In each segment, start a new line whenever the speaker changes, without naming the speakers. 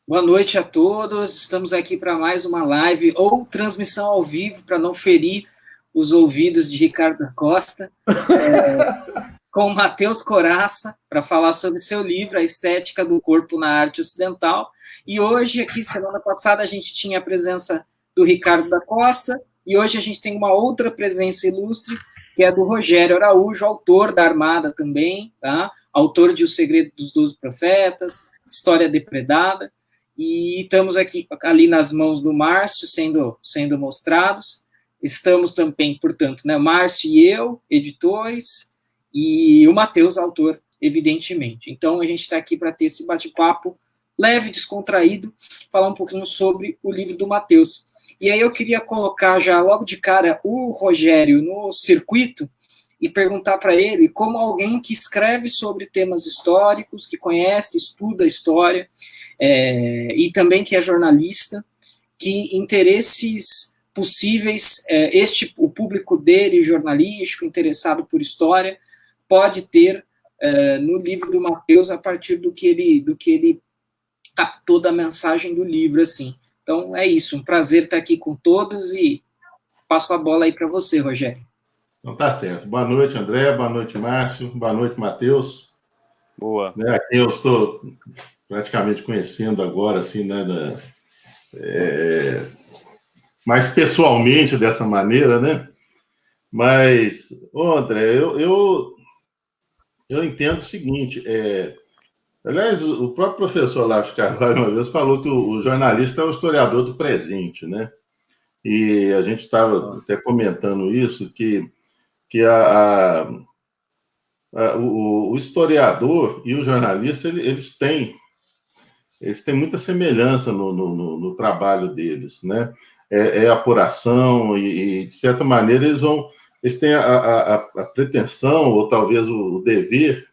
Boa noite a todos. Estamos aqui para mais uma live ou transmissão ao vivo para não ferir os ouvidos de Ricardo da Costa, com o Matheus Coraça, para falar sobre seu livro, A Estética do Corpo na Arte Ocidental. E hoje, aqui, semana passada, a gente tinha a presença do Ricardo da Costa, e hoje a gente tem uma outra presença ilustre, que é do Rogério Araújo, autor da Armada também, tá? Autor de O Segredo dos 12 Profetas, História Depredada, e estamos aqui ali nas mãos do Márcio sendo mostrados. Estamos também, portanto, né, Márcio e eu, editores, e o Matheus, autor, evidentemente. Então, a gente está aqui para ter esse bate-papo leve, descontraído, falar um pouquinho sobre o livro do Matheus. E aí eu queria colocar já logo de cara o Rogério no circuito e perguntar para ele, como alguém que escreve sobre temas históricos, que conhece, estuda história, e também que é jornalista, que interesses possíveis, o público dele, jornalístico, interessado por história, pode ter no livro do Matheus a partir do que ele captou da mensagem do livro, assim. Então, é isso. Um prazer estar aqui com todos e passo a bola aí para você, Rogério.
Então, tá certo. Boa noite, André. Boa noite, Márcio. Boa noite, Matheus.
Boa.
Aqui eu estou praticamente conhecendo agora, assim, né, mais pessoalmente dessa maneira, né? Mas, André, eu entendo o seguinte, aliás, o próprio professor Olavo de Carvalho uma vez falou que o jornalista é o historiador do presente, né? E a gente estava até comentando isso, que o historiador e o jornalista, eles têm muita semelhança no trabalho deles, né? Apuração e, de certa maneira, eles têm a pretensão, ou talvez o dever,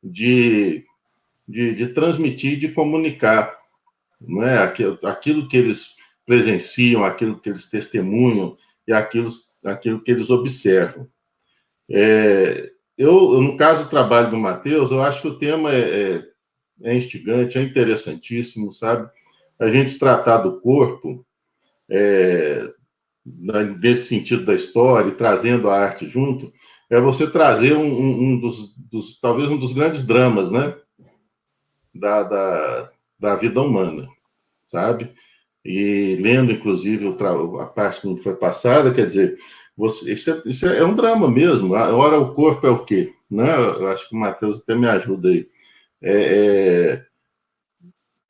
de transmitir, de comunicar, não é? Aquilo que eles presenciam, aquilo que eles testemunham e aquilo que eles observam. No caso do trabalho do Matheus, eu acho que o tema é instigante, é interessantíssimo, sabe? A gente tratar do corpo, nesse sentido da história, e trazendo a arte junto, é você trazer talvez um dos grandes dramas, né? Da vida humana, sabe? E lendo, inclusive, a parte que foi passada, quer dizer, isso é um drama mesmo. Ora, o corpo é o quê? Né? Eu acho que o Matheus até me ajuda aí.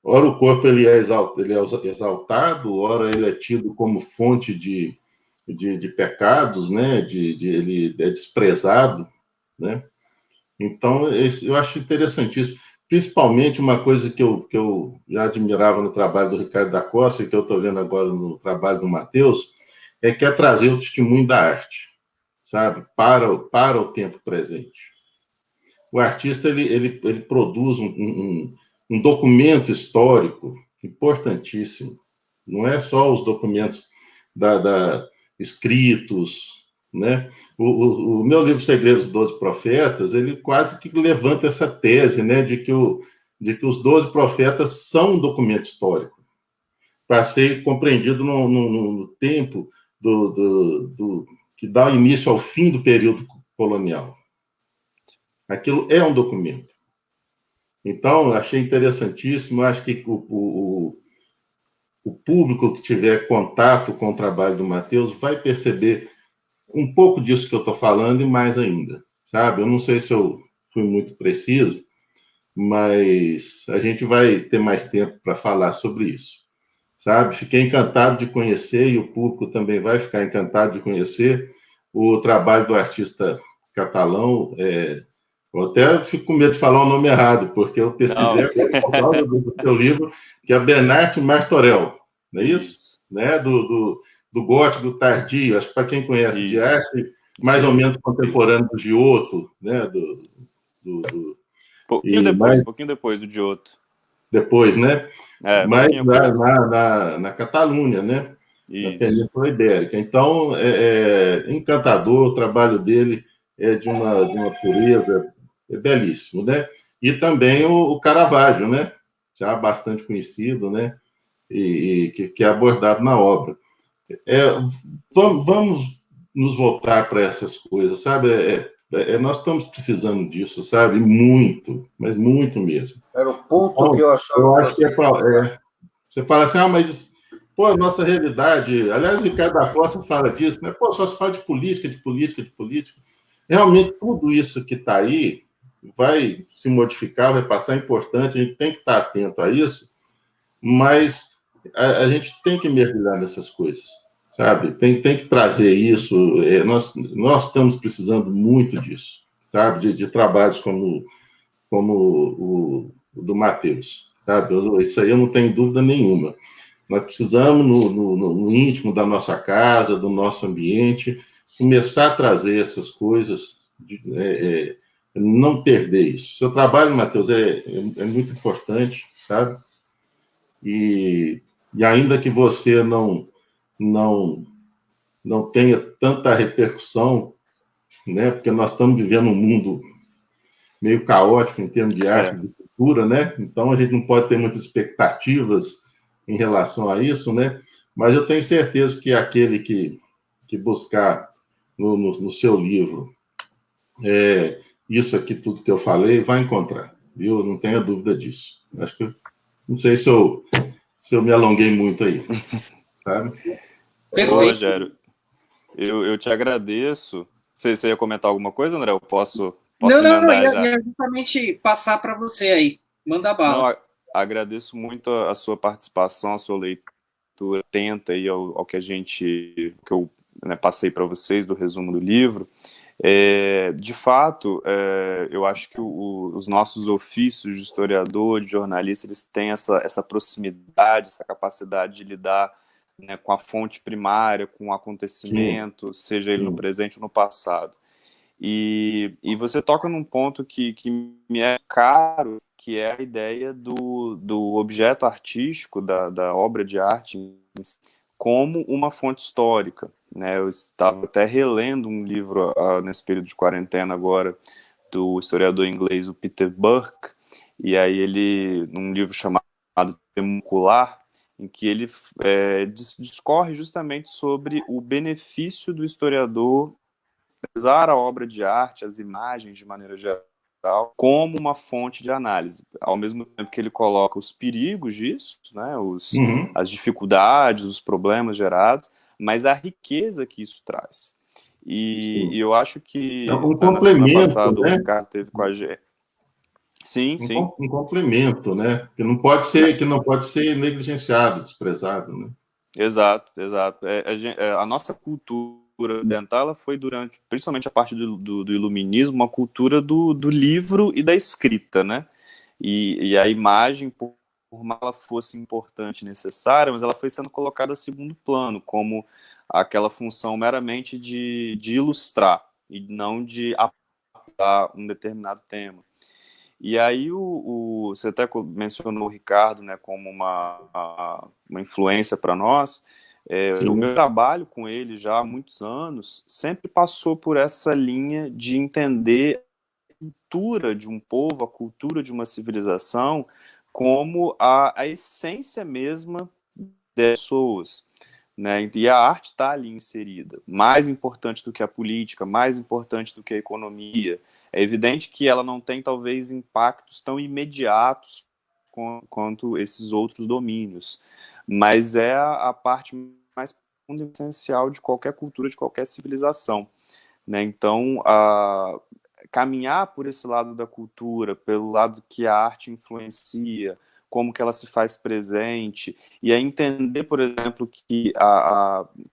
Ora, o corpo ele é exaltado, ora ele é tido como fonte de pecados, né? Ele é desprezado, né? Então, eu acho interessantíssimo. Principalmente uma coisa que eu já admirava no trabalho do Ricardo da Costa, e que eu estou vendo agora no trabalho do Matheus, que é trazer o testemunho da arte, sabe? Para o tempo presente. O artista, ele produz um documento histórico importantíssimo. Não é só os documentos escritos, né? O meu livro Segredos dos 12 Profetas, ele quase que levanta essa tese, né, de que os 12 profetas são um documento histórico, para ser compreendido no tempo que dá início ao fim do período colonial. Aquilo é um documento. Então, eu achei interessantíssimo, acho que o público que tiver contato com o trabalho do Matheus vai perceber um pouco disso que eu estou falando e mais ainda, sabe? Eu não sei se eu fui muito preciso, mas a gente vai ter mais tempo para falar sobre isso, sabe? Fiquei encantado de conhecer, e o público também vai ficar encantado de conhecer o trabalho do artista catalão. Eu até fico com medo de falar o nome errado, porque eu pesquisei por causa do seu livro, que é Bernard Martorell, não é isso? Né? Do gótico tardio, acho que para quem conhece de arte, mais ou menos contemporâneo do Giotto, né?
Pouquinho depois do Giotto.
Depois, né? Mas na Catalunha, né? Na Península Ibérica. Então, é encantador, o trabalho dele é de uma pureza, é belíssimo, né? E também o Caravaggio, né? já bastante conhecido, né? E que é abordado na obra. Vamos nos voltar para essas coisas, sabe? Nós estamos precisando disso, sabe? Muito, mas muito mesmo.
Era o ponto
Então,
que eu achava.
eu acho que você fala assim, mas pô, a nossa realidade. Aliás, o Ricardo da Costa fala disso, né? Pô, só se fala de política, de política, de política. Realmente, tudo isso que está aí vai se modificar, vai passar importante, a gente tem que estar atento a isso, mas a gente tem que mergulhar nessas coisas, sabe? Tem que trazer isso. Nós estamos precisando muito disso, sabe? De trabalhos como o do Matheus, sabe? Isso aí eu não tenho dúvida nenhuma. Nós precisamos, no íntimo da nossa casa, do nosso ambiente, começar a trazer essas coisas, não perder isso. Seu trabalho, Matheus, é muito importante, sabe? E ainda que você não tenha tanta repercussão, né? Porque nós estamos vivendo um mundo meio caótico em termos de arte e de cultura, né? Então a gente não pode ter muitas expectativas em relação a isso, né? Mas eu tenho certeza que aquele que buscar no seu livro isso aqui, tudo que eu falei, vai encontrar, viu? Não tenha dúvida disso. Acho que não sei se eu me alonguei muito aí, sabe?
Perfeito. Ô, Rogério, eu te agradeço. Você ia comentar alguma coisa, André? Eu posso
não, ia justamente passar para você aí. Manda bala.
Não, agradeço muito a sua participação, a sua leitura atenta aí ao que eu passei para vocês do resumo do livro. De fato, eu acho que os nossos ofícios de historiador, de jornalista, eles têm essa proximidade, essa capacidade de lidar, né, com a fonte primária, com o acontecimento, seja ele no presente ou no passado. E você toca num ponto que me é caro, que é a ideia do objeto artístico, da obra de arte, como uma fonte histórica, né? Eu estava até relendo um livro nesse período de quarentena agora, do historiador inglês, o Peter Burke, e aí ele, num livro chamado Temucular, em que ele discorre justamente sobre o benefício do historiador usar a obra de arte, as imagens de maneira geral, como uma fonte de análise, ao mesmo tempo que ele coloca os perigos disso, né, as dificuldades, os problemas gerados, mas a riqueza que isso traz. E eu acho que
na semana passada,
né? O Ricardo teve com a gente. Sim.
Um complemento, né? Que não pode ser negligenciado, desprezado, né?
Exato. A nossa cultura ocidental, ela foi principalmente a parte do iluminismo, uma cultura do livro e da escrita, né? E a imagem, por mais que ela fosse importante e necessária, mas ela foi sendo colocada a segundo plano, como aquela função meramente de ilustrar, e não de apontar um determinado tema. E aí você até mencionou o Ricardo, né, como uma influência para nós. O meu trabalho com ele já há muitos anos sempre passou por essa linha de entender a cultura de um povo, a cultura de uma civilização, como a essência mesma das pessoas, né? E a arte está ali inserida, mais importante do que a política, mais importante do que a economia. É evidente que ela não tem, talvez, impactos tão imediatos quanto esses outros domínios, mas é a parte mais profunda e essencial de qualquer cultura, de qualquer civilização, né? Então, caminhar por esse lado da cultura, pelo lado que a arte influencia, como que ela se faz presente, e a entender, por exemplo, que,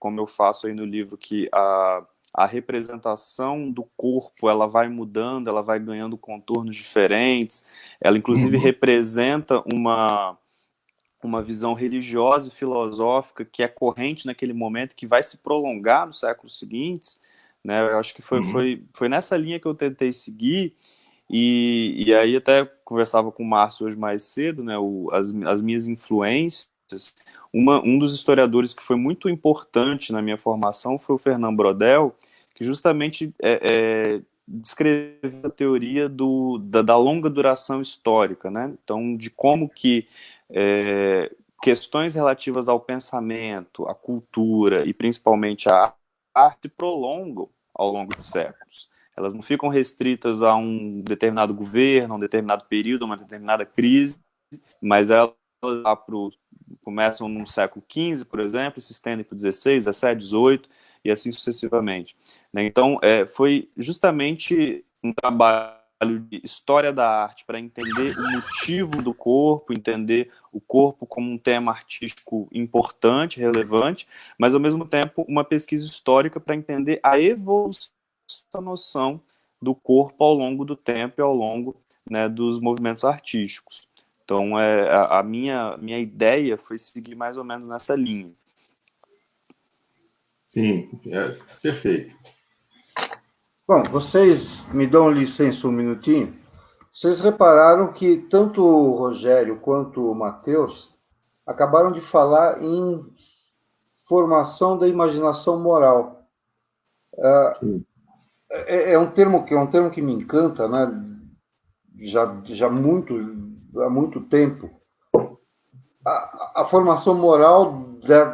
como eu faço aí no livro, que a representação do corpo, ela vai mudando, ela vai ganhando contornos diferentes, ela inclusive representa uma visão religiosa e filosófica que é corrente naquele momento, que vai se prolongar nos séculos seguintes, né? Eu acho que foi nessa linha que eu tentei seguir, e aí até conversava com o Márcio hoje mais cedo, né? As minhas influências. Um dos historiadores que foi muito importante na minha formação foi o Fernand Braudel, que justamente descrever a teoria da longa duração histórica, né? Então, de como que questões relativas ao pensamento, à cultura e principalmente à arte se prolongam ao longo de séculos. Elas não ficam restritas a um determinado governo, a um determinado período, a uma determinada crise, mas elas começam no século XV, por exemplo, se estendem para o XVI, XVII, XVIII e assim sucessivamente. Então, foi justamente um trabalho de história da arte para entender o motivo do corpo, entender o corpo como um tema artístico importante, relevante, mas, ao mesmo tempo, uma pesquisa histórica para entender a evolução da noção do corpo ao longo do tempo e ao longo, né, dos movimentos artísticos. Então, a minha ideia foi seguir mais ou menos nessa linha.
Sim, perfeito.
Bom, vocês me dão licença um minutinho. Vocês repararam que tanto o Rogério quanto o Matheus acabaram de falar em formação da imaginação moral. É um termo que me encanta, né? Há muito tempo. A formação moral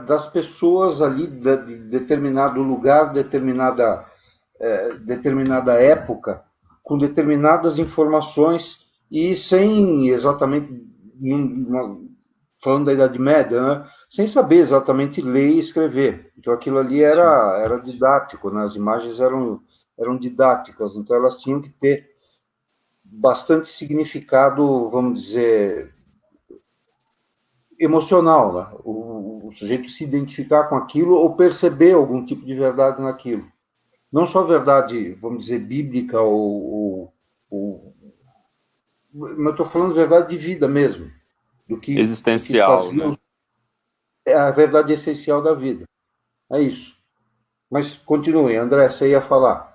das pessoas ali de determinado lugar, determinada época, com determinadas informações e sem exatamente, falando da Idade Média, né, sem saber exatamente ler e escrever. Então aquilo ali era didático, né? As imagens eram didáticas, então elas tinham que ter bastante significado, vamos dizer, emocional, né? O sujeito se identificar com aquilo ou perceber algum tipo de verdade naquilo. Não só verdade, vamos dizer, bíblica mas eu estou falando de verdade de vida mesmo. Do que
existencial,
faziam,
né?
É a verdade essencial da vida. É isso. Mas continue, André, você ia falar.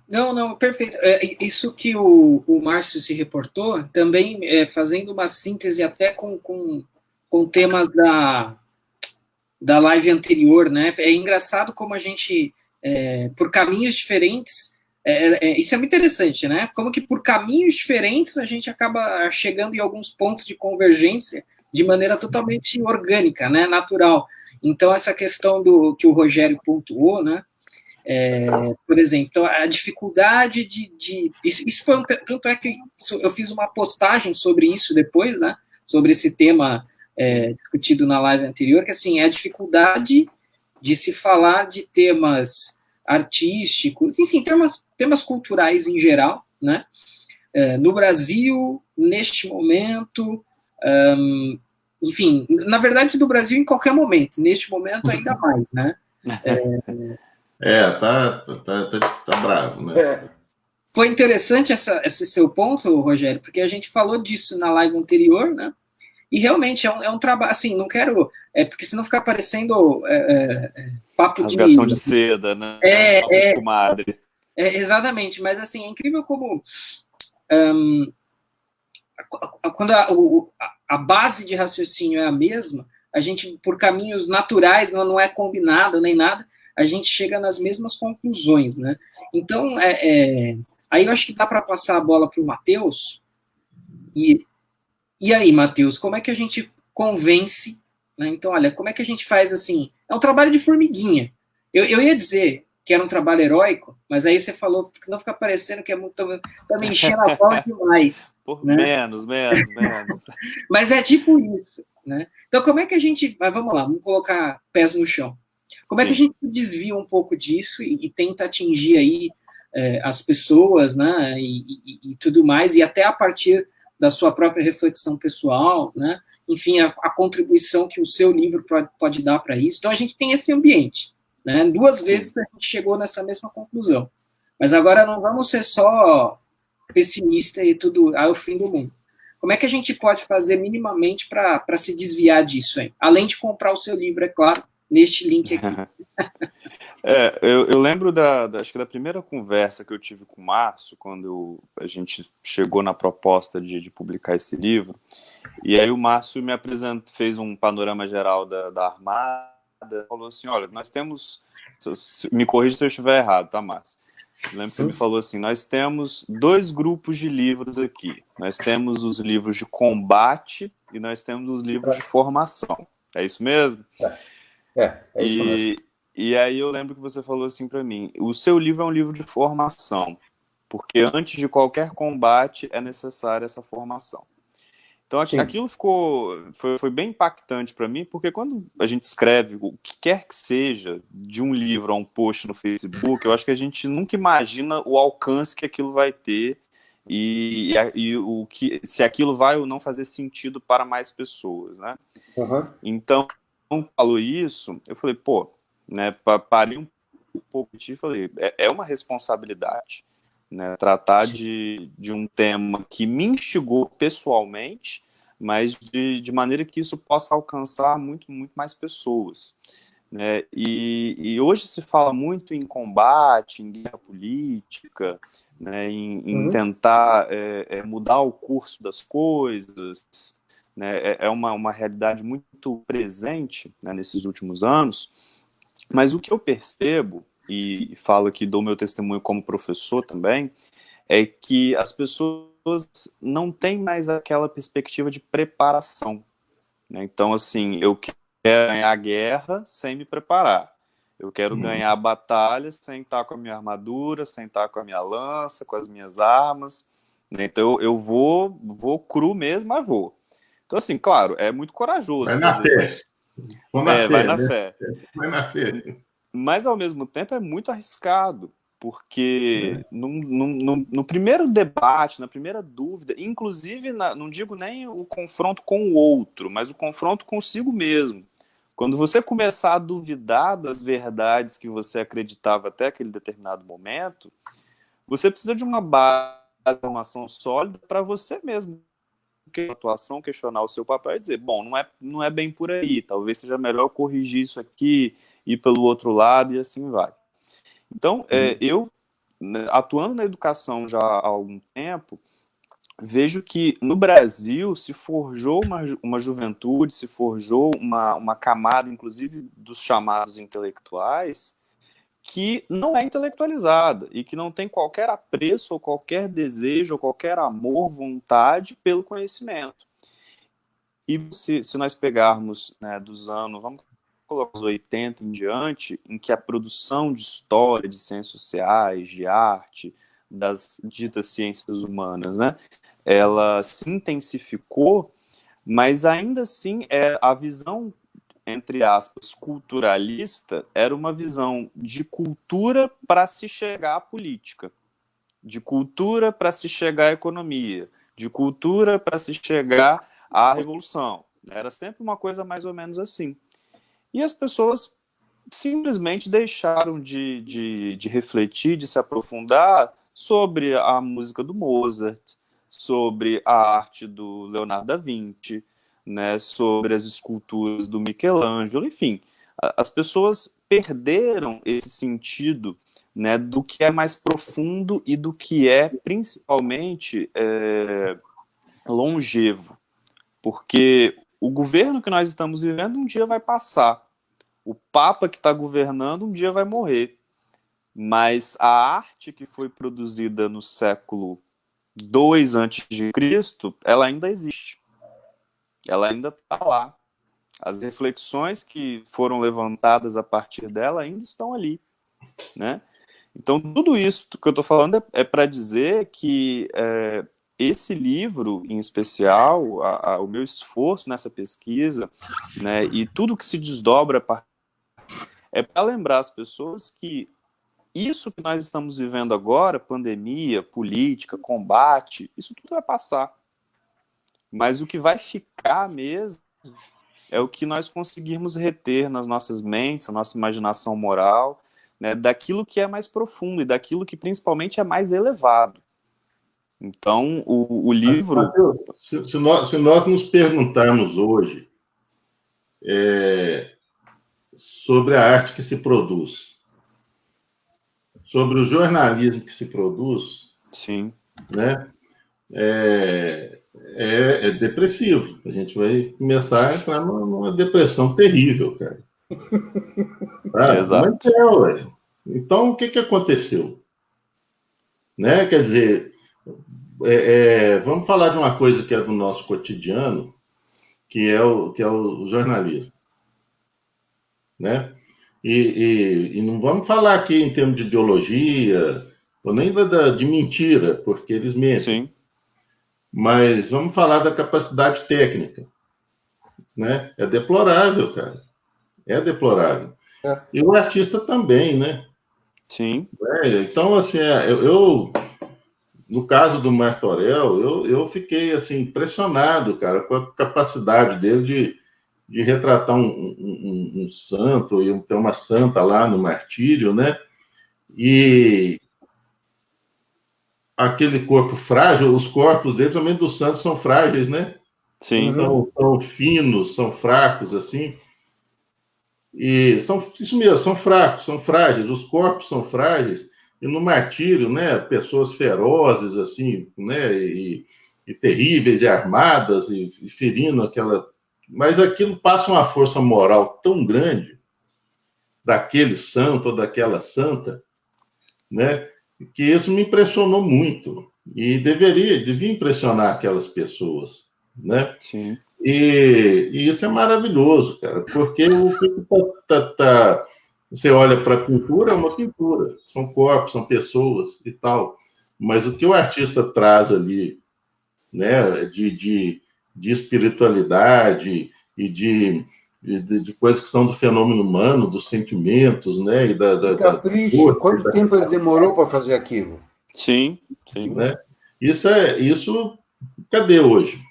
Não, perfeito. Isso que o Márcio se reportou, também fazendo uma síntese até com temas da live anterior, né? É engraçado como a gente, por caminhos diferentes, isso é muito interessante, né? Como que por caminhos diferentes a gente acaba chegando em alguns pontos de convergência de maneira totalmente orgânica, né? Natural. Então, essa questão do que o Rogério pontuou, né? Por exemplo, a dificuldade isso foi tanto é que eu fiz uma postagem sobre isso depois, né? Sobre esse tema discutido na live anterior, que assim, é a dificuldade de se falar de temas artísticos, enfim, temas culturais em geral, né? No Brasil, neste momento, enfim, na verdade, do Brasil em qualquer momento, neste momento ainda mais, né?
Tá bravo, né?
Foi interessante esse seu ponto, Rogério, porque a gente falou disso na live anterior, né? E realmente é um trabalho, assim, não quero, porque senão fica parecendo papo de...
Rasgação de seda, né? Papo de comadre.
Exatamente, mas assim, é incrível como quando a base de raciocínio é a mesma, a gente, por caminhos naturais, não é combinado nem nada, a gente chega nas mesmas conclusões, né? Então, aí eu acho que dá para passar a bola para o Matheus. E aí, Matheus, como é que a gente convence, né? Então, olha, como é que a gente faz assim? É um trabalho de formiguinha. Eu ia dizer que era um trabalho heróico, mas aí você falou que não fica parecendo que é muito... Tá me enchendo a bola demais.
Né? Menos.
Mas é tipo isso, né? Então, como é que a gente... Mas vamos lá, vamos colocar pés no chão. Como é que a gente desvia um pouco disso e tenta atingir aí as pessoas, né? E tudo mais, e até a partir da sua própria reflexão pessoal, né? Enfim, a contribuição que o seu livro pode dar para isso. Então, a gente tem esse ambiente, né? 2 vezes a gente chegou nessa mesma conclusão. Mas agora não vamos ser só pessimista e tudo, é o fim do mundo. Como é que a gente pode fazer minimamente para se desviar disso aí? Além de comprar o seu livro, é claro, neste link aqui.
Eu lembro acho que da primeira conversa que eu tive com o Márcio, quando a gente chegou na proposta de publicar esse livro, e aí o Márcio me apresentou, fez um panorama geral da Armada, falou assim, olha, nós temos, me corrija se eu estiver errado, tá, Márcio? Lembro que você me falou assim, nós temos 2 grupos de livros aqui. Nós temos os livros de combate e nós temos os livros de formação. É isso mesmo?
É isso mesmo.
E aí eu lembro que você falou assim para mim, o seu livro é um livro de formação, porque antes de qualquer combate é necessária essa formação. Então aquilo foi bem impactante para mim, porque quando a gente escreve o que quer que seja, de um livro a um post no Facebook, eu acho que a gente nunca imagina o alcance que aquilo vai ter e se aquilo vai ou não fazer sentido para mais pessoas, né?
Uhum.
Então, quando falou isso, eu falei, pô, né, parei um pouco e falei, é uma responsabilidade, né, tratar de um tema que me instigou pessoalmente, mas de maneira que isso possa alcançar muito, muito mais pessoas, né? E hoje se fala muito em combate, em guerra política, né, em tentar mudar o curso das coisas, né? É uma realidade muito presente, né, nesses últimos anos, mas o que eu percebo, e falo aqui, dou meu testemunho como professor também, é que as pessoas não têm mais aquela perspectiva de preparação, né? Então, assim, eu quero ganhar a guerra sem me preparar. Eu quero ganhar a batalha sem estar com a minha armadura, sem estar com a minha lança, com as minhas armas, né? Então, eu vou cru mesmo, mas vou. Então, assim, claro, é muito corajoso
Vai na
fazer
fé.
isso.
Vai
na
né?
fé.
Vai na fé.
Mas, ao mesmo tempo, é muito arriscado, porque no primeiro debate, na primeira dúvida, inclusive, não digo nem o confronto com o outro, mas o confronto consigo mesmo. Quando você começar a duvidar das verdades que você acreditava até aquele determinado momento, você precisa de uma base de informação sólida para você mesmo a atuação, questionar o seu papel e dizer, bom, não é bem por aí, talvez seja melhor corrigir isso aqui, ir pelo outro lado e assim vai. Então, eu, atuando na educação já há algum tempo, vejo que no Brasil se forjou uma juventude, se forjou uma camada, inclusive dos chamados intelectuais, que não é intelectualizada e que não tem qualquer apreço ou qualquer desejo ou qualquer amor, vontade pelo conhecimento. E se nós pegarmos, né, dos anos, vamos colocar os 80 em diante, em que a produção de história, de ciências sociais, de arte, das ditas ciências humanas, né, ela se intensificou, mas ainda assim a visão, entre aspas, culturalista, era uma visão de cultura para se chegar à política, de cultura para se chegar à economia, de cultura para se chegar à revolução. Era sempre uma coisa mais ou menos assim. E as pessoas simplesmente deixaram de refletir, de se aprofundar sobre a música do Mozart, sobre a arte do Leonardo da Vinci, né, sobre as esculturas do Michelangelo, enfim. As pessoas perderam esse sentido, né, do que é mais profundo e do que é, principalmente, longevo. Porque o governo que nós estamos vivendo um dia vai passar. O Papa que está governando um dia vai morrer. Mas a arte que foi produzida no século II a.C., ela ainda existe. Ela ainda está lá. As reflexões que foram levantadas a partir dela ainda estão ali, né? Então, tudo isso que eu estou falando é para dizer que esse livro, em especial, o meu esforço nessa pesquisa, né, e tudo que se desdobra é para lembrar as pessoas que isso que nós estamos vivendo agora, pandemia, política, combate, isso tudo vai passar. Mas o que vai ficar mesmo é o que nós conseguirmos reter nas nossas mentes, na nossa imaginação moral, né, daquilo que é mais profundo e daquilo que principalmente é mais elevado. Então, o livro...
Mateus, se nós nos perguntarmos hoje sobre a arte que se produz, sobre o jornalismo que se produz,
Sim.
Né, é depressivo. A gente vai começar a entrar numa depressão terrível, cara.
Exato.
Mas ué. Então, o que aconteceu? né? Quer dizer, vamos falar de uma coisa que é do nosso cotidiano, que é o jornalismo, né? E não vamos falar aqui em termos de ideologia, ou nem de mentira, porque eles mentem.
Sim.
Mas vamos falar da capacidade técnica, né? É deplorável, cara. É deplorável.
É.
E o artista também, né?
Sim.
Então, assim, no caso do Martorell, eu fiquei assim impressionado, cara, com a capacidade dele de retratar um santo e ter uma santa lá no martírio, né? E aquele corpo frágil, os corpos dele, também dos santos, são frágeis, né?
Sim.
São finos, são fracos, assim. E são isso mesmo, são fracos, são frágeis, os corpos são frágeis. E no martírio, né, pessoas ferozes, assim, né, e terríveis, e armadas, e ferindo aquela. Mas aquilo passa uma força moral tão grande daquele santo ou daquela santa, né, que isso me impressionou muito. E devia impressionar aquelas pessoas, né?
Sim.
E isso é maravilhoso, cara, porque o que você olha para a pintura, é uma pintura, são corpos, são pessoas e tal, mas o que o artista traz ali, né, de espiritualidade e de coisas que são do fenômeno humano, dos sentimentos, né, e
capricho. Quanto tempo ele demorou para fazer aquilo?
Sim. Sim.
Né? Isso, cadê hoje?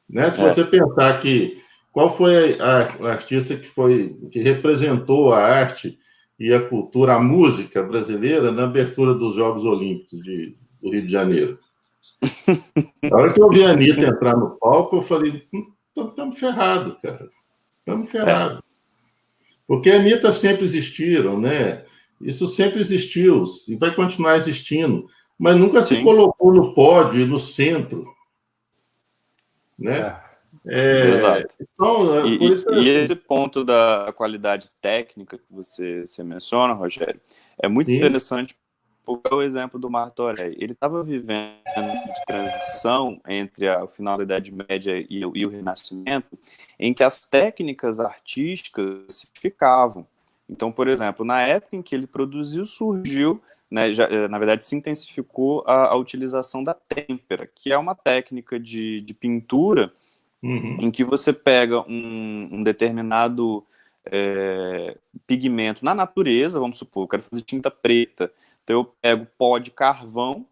Né? Se você pensar que qual foi a artista que representou a arte e a cultura, a música brasileira na abertura dos Jogos Olímpicos do Rio de Janeiro. Na hora que eu vi a Anitta entrar no palco, eu falei, estamos ferrados, cara. Estamos ferrados. Porque a Anitta sempre existiram, né? Isso sempre existiu e vai continuar existindo, mas nunca se colocou no pódio e no centro, né?
Exato.
Então,
e esse ponto da qualidade técnica que você menciona, Rogério, é muito interessante, porque é o exemplo do Martorell. Ele estava vivendo de transição entre o final da Idade Média e o Renascimento, em que as técnicas artísticas se ficavam. Então, por exemplo, na época em que ele produziu, surgiu, né, na verdade, se intensificou a utilização da têmpera, que é uma técnica de pintura em que você pega um determinado pigmento na natureza, vamos supor, eu quero fazer tinta preta, então eu pego pó de carvão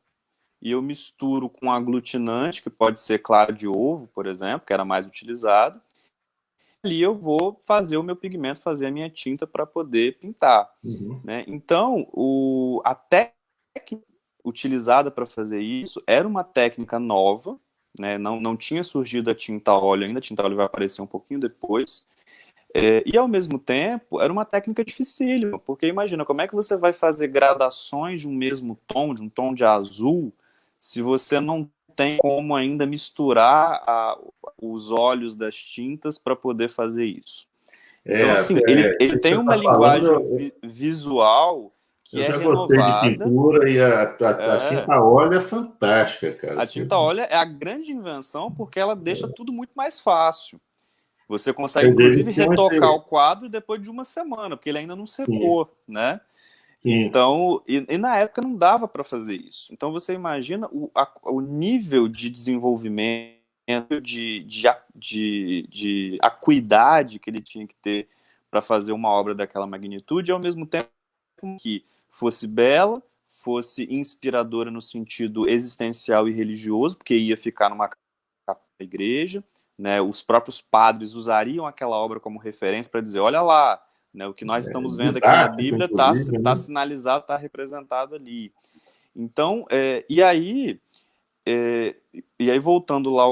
e eu misturo com aglutinante, que pode ser clara de ovo, por exemplo, que era mais utilizado. Ali eu vou fazer o meu pigmento, fazer a minha tinta para poder pintar. Né? Então, a técnica utilizada para fazer isso era uma técnica nova, né? Não tinha surgido a tinta a óleo ainda, a tinta a óleo vai aparecer um pouquinho depois. E, ao mesmo tempo, era uma técnica dificílima, porque imagina, como é que você vai fazer gradações de um mesmo tom, de um tom de azul, se você não tem como ainda misturar os óleos das tintas para poder fazer isso. Então, assim, ele tem uma linguagem visual que é renovada.
Eu já gostei de pintura e a tinta a óleo é fantástica, cara.
A tinta a óleo é a grande invenção porque ela deixa tudo muito mais fácil. Você consegue, inclusive, retocar o quadro depois de uma semana, porque ele ainda não secou, né? Então, e na época não dava para fazer isso. Então, você imagina o nível de desenvolvimento, de acuidade que ele tinha que ter para fazer uma obra daquela magnitude, e ao mesmo tempo que fosse bela, fosse inspiradora no sentido existencial e religioso, porque ia ficar numa capa da igreja, né? Os próprios padres usariam aquela obra como referência para dizer, olha lá, né, o que nós estamos vendo aqui na Bíblia está sinalizado, está representado ali. Então, e aí voltando lá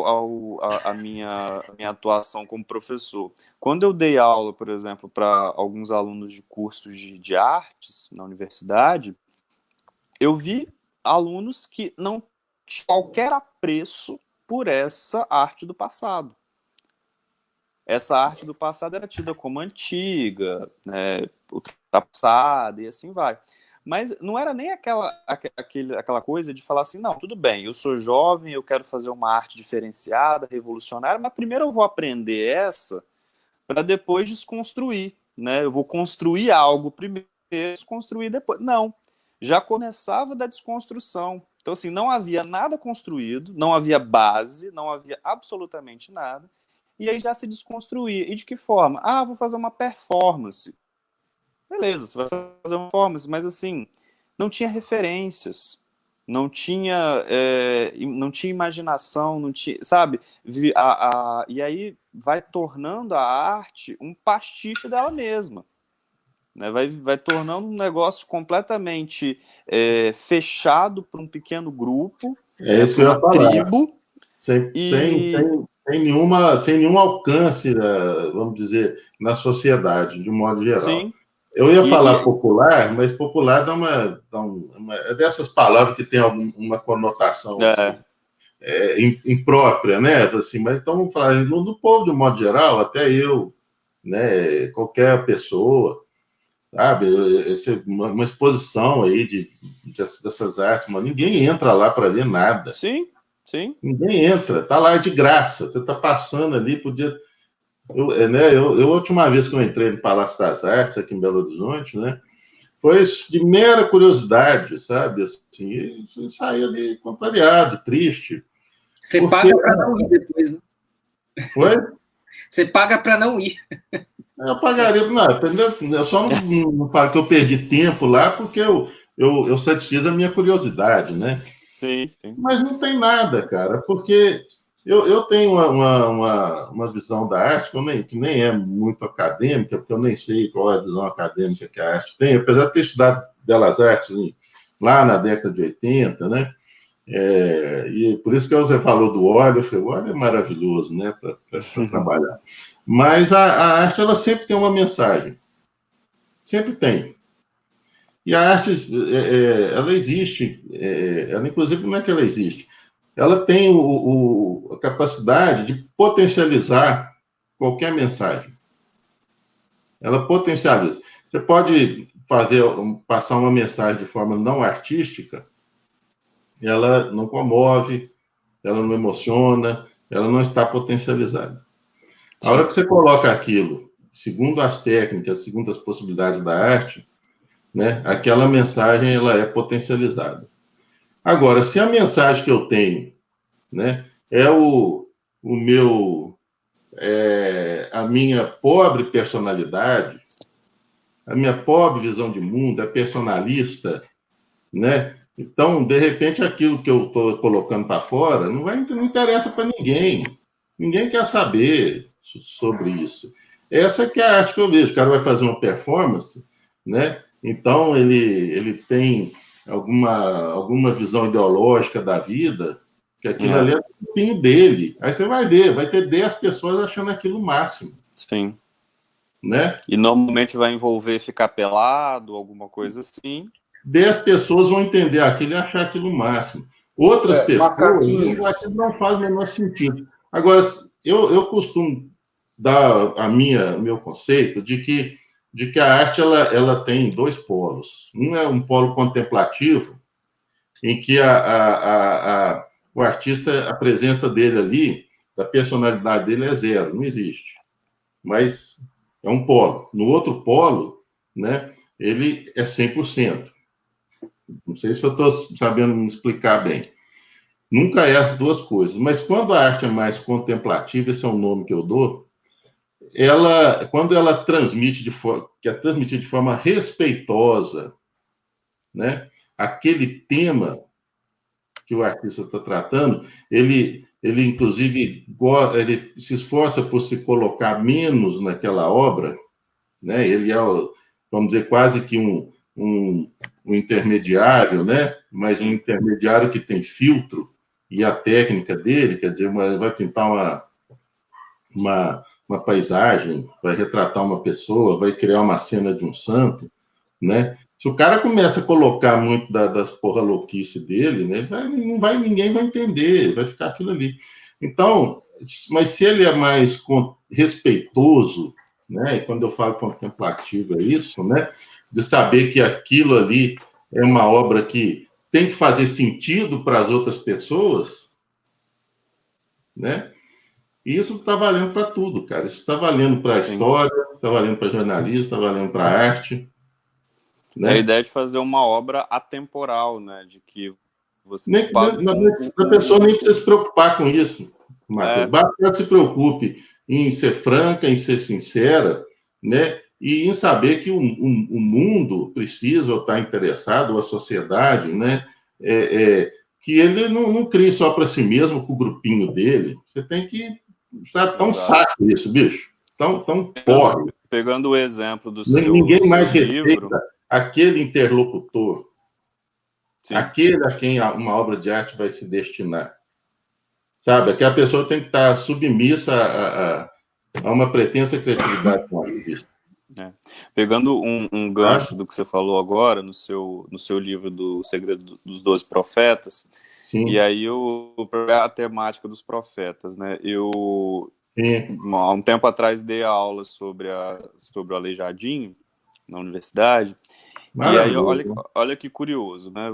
à minha atuação como professor, quando eu dei aula, por exemplo, para alguns alunos de cursos de artes na universidade, eu vi alunos que não tinham qualquer apreço por essa arte do passado. Essa arte do passado era tida como antiga, né, ultrapassada e assim vai. Mas não era nem aquela coisa de falar assim, não, tudo bem, eu sou jovem, eu quero fazer uma arte diferenciada, revolucionária, mas primeiro eu vou aprender essa para depois desconstruir, né? Eu vou construir algo primeiro, desconstruir depois. Não, já começava da desconstrução. Então, assim, não havia nada construído, não havia base, não havia absolutamente nada, e aí já se desconstruía. E de que forma? Ah, vou fazer uma performance. Beleza, você vai fazer uma performance, mas assim, não tinha referências, não tinha imaginação, não tinha, sabe? E aí vai tornando a arte um pastiche dela mesma, né? Vai tornando um negócio completamente fechado para um pequeno grupo,
Isso que eu ia
uma
falar.
tribo,
Sem nenhum alcance, vamos dizer, na sociedade, de um modo geral.
Sim.
Eu ia falar popular, mas popular é dessas palavras que tem uma conotação assim, imprópria, né? Assim, mas então vamos falar do povo de um modo geral, até eu, né? Qualquer pessoa, sabe? Uma exposição aí dessas artes, mas ninguém entra lá para ver nada.
Sim. Sim.
Ninguém entra, tá lá de graça. Você tá passando ali, podia. Eu, a última vez que eu entrei no Palácio das Artes, aqui em Belo Horizonte, né? Foi de mera curiosidade, sabe? Assim, e você saía ali contrariado, triste.
Você paga para não ir depois, né?
Foi?
Você paga para não ir.
Eu pagaria, não, eu só não falo que eu perdi tempo lá, porque eu satisfiz a minha curiosidade, né?
Sim, sim.
Mas não tem nada, cara, porque eu tenho uma visão da arte que nem é muito acadêmica, porque eu nem sei qual é a visão acadêmica que a arte tem, apesar de ter estudado Belas Artes lá na década de 80, né? E por isso que você falou do óleo, eu falei, o óleo é maravilhoso, né, para trabalhar. Mas a arte, ela sempre tem uma mensagem. Sempre tem. E a arte, ela existe, ela inclusive não é que ela existe, ela tem a capacidade de potencializar qualquer mensagem. Ela potencializa. Você pode passar uma mensagem de forma não artística, ela não comove, ela não emociona, ela não está potencializada. A hora que você coloca aquilo, segundo as técnicas, segundo as possibilidades da arte, né, aquela mensagem ela é potencializada. Agora, se a mensagem que eu tenho, né, é a minha pobre personalidade, a minha pobre visão de mundo, é personalista, né? Então, de repente, aquilo que eu estou colocando para fora não interessa para ninguém. Ninguém quer saber sobre isso. Essa que é a arte que eu vejo. O cara vai fazer uma performance, né? Então, ele tem alguma visão ideológica da vida, que aquilo ali é o fim dele. Aí você vai ver, vai ter 10 pessoas achando aquilo o máximo.
Sim.
Né?
E normalmente vai envolver ficar pelado, alguma coisa assim.
10 pessoas vão entender aquilo e achar aquilo o máximo. Outras pessoas aquilo não faz o menor sentido. Agora, eu costumo dar o meu conceito de que a arte ela tem dois polos. Um é um polo contemplativo, em que o artista, a presença dele ali, da personalidade dele é zero, não existe. Mas é um polo. No outro polo, né, ele é 100%. Não sei se eu estou sabendo me explicar bem. Nunca é as duas coisas. Mas quando a arte é mais contemplativa, esse é o nome que eu dou, quando ela quer transmitir de forma respeitosa, né, aquele tema que o artista está tratando, ele inclusive ele se esforça por se colocar menos naquela obra, né? Ele é, vamos dizer, quase que um intermediário, né? Mas um intermediário que tem filtro e a técnica dele, quer dizer, vai pintar uma paisagem, vai retratar uma pessoa, vai criar uma cena de um santo, né? Se o cara começa a colocar muito das porra louquice dele, né? Ninguém vai entender, vai ficar aquilo ali. Então, mas se ele é mais respeitoso, né? E quando eu falo contemplativo é isso, né? De saber que aquilo ali é uma obra que tem que fazer sentido para as outras pessoas, né? E isso está valendo para tudo, cara. Isso está valendo para a história, está valendo para jornalismo, está valendo para a arte. Né?
É a ideia de fazer uma obra atemporal, né? De que você...
A pessoa nem precisa se preocupar com isso, Matheus. Basta que ela se preocupe em ser franca, em ser sincera, né? E em saber que o mundo precisa ou está interessado, ou a sociedade, né? Que ele não crie só para si mesmo, com o grupinho dele. Você tem que... Sabe, tá um saco isso, bicho. Tão porre.
Pegando o exemplo do
Ninguém mais
livro...
respeita aquele interlocutor,
Sim.
aquele a quem uma obra de arte vai se destinar. Sabe? Aquela pessoa tem que estar submissa a uma pretensa criatividade com o artista.
Pegando um gancho do que você falou agora, no seu livro do Segredo dos 12 Profetas, sim. E aí a temática dos profetas, né? Há um tempo atrás dei aula sobre o Aleijadinho na universidade. Maravilha. E aí, olha que curioso, né?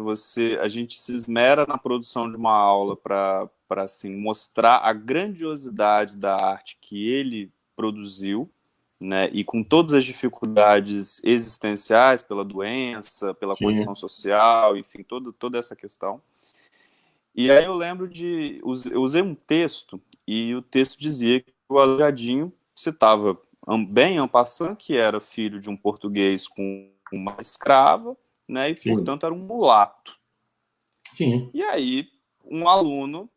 A gente se esmera na produção de uma aula para assim, mostrar a grandiosidade da arte que ele produziu, né? E com todas as dificuldades existenciais, pela doença, pela condição social, enfim, toda essa questão. E aí eu lembro eu usei um texto, e o texto dizia que o Aleijadinho citava bem en passant, que era filho de um português com uma escrava, né, e portanto era um mulato.
Sim.
E aí um aluno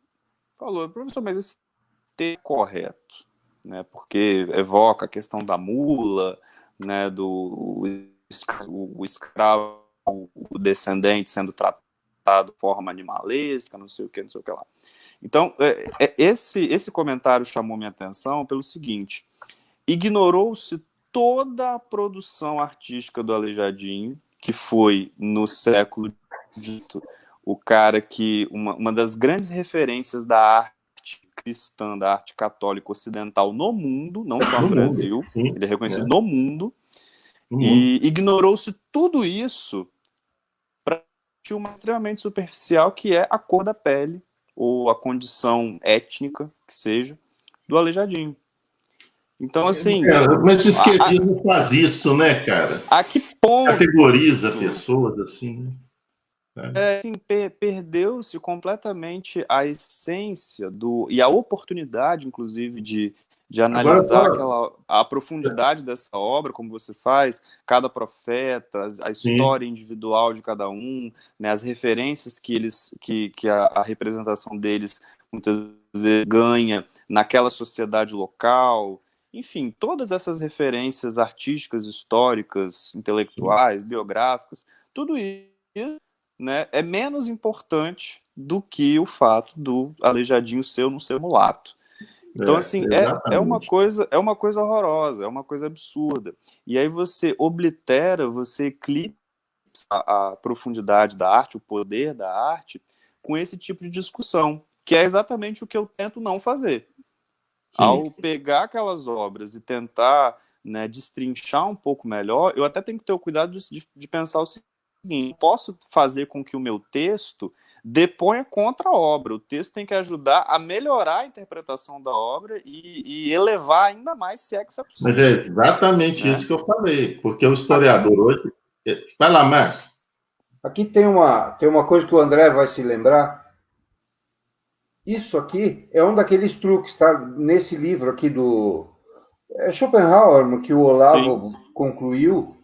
falou: professor, mas esse texto é correto, né, porque evoca a questão da mula, né, do escravo, o descendente sendo tratado de forma animalesca, não sei o que lá. Então, esse comentário chamou minha atenção pelo seguinte: ignorou-se toda a produção artística do Aleijadinho, que foi, no século XVIII, o cara que, uma das grandes referências da arte cristã, da arte católica ocidental no mundo, não só no Brasil, ele é reconhecido no mundo, e ignorou-se tudo isso para uma extremamente superficial, que é a cor da pele, ou a condição étnica, que seja, do Aleijadinho. Então, assim...
mas o esquerdismo faz isso, né, cara?
A que ponto...
Categoriza pessoas, assim, né?
Assim, perdeu-se completamente a essência e a oportunidade, inclusive, de analisar a profundidade dessa obra, como você faz, cada profeta, a história individual de cada um, né, as referências que a representação deles muitas vezes ganha naquela sociedade local. Enfim, todas essas referências artísticas, históricas, intelectuais, biográficas, tudo isso, né, é menos importante do que o fato do Aleijadinho ser ou não ser mulato. Então, assim, é uma coisa horrorosa, é uma coisa absurda. E aí você oblitera, você eclipsa a profundidade da arte, o poder da arte, com esse tipo de discussão, que é exatamente o que eu tento não fazer. Ao pegar aquelas obras e tentar, né, destrinchar um pouco melhor, eu até tenho que ter o cuidado de pensar o seguinte: posso fazer com que o meu texto deponha contra a obra. O texto tem que ajudar a melhorar a interpretação da obra e elevar ainda mais, se é que isso é possível.
Mas é exatamente isso que eu falei, porque o historiador hoje... Vai lá, Márcio.
Aqui tem uma coisa que o André vai se lembrar. Isso aqui é um daqueles truques, tá? Nesse livro aqui do... Schopenhauer, que o Olavo concluiu.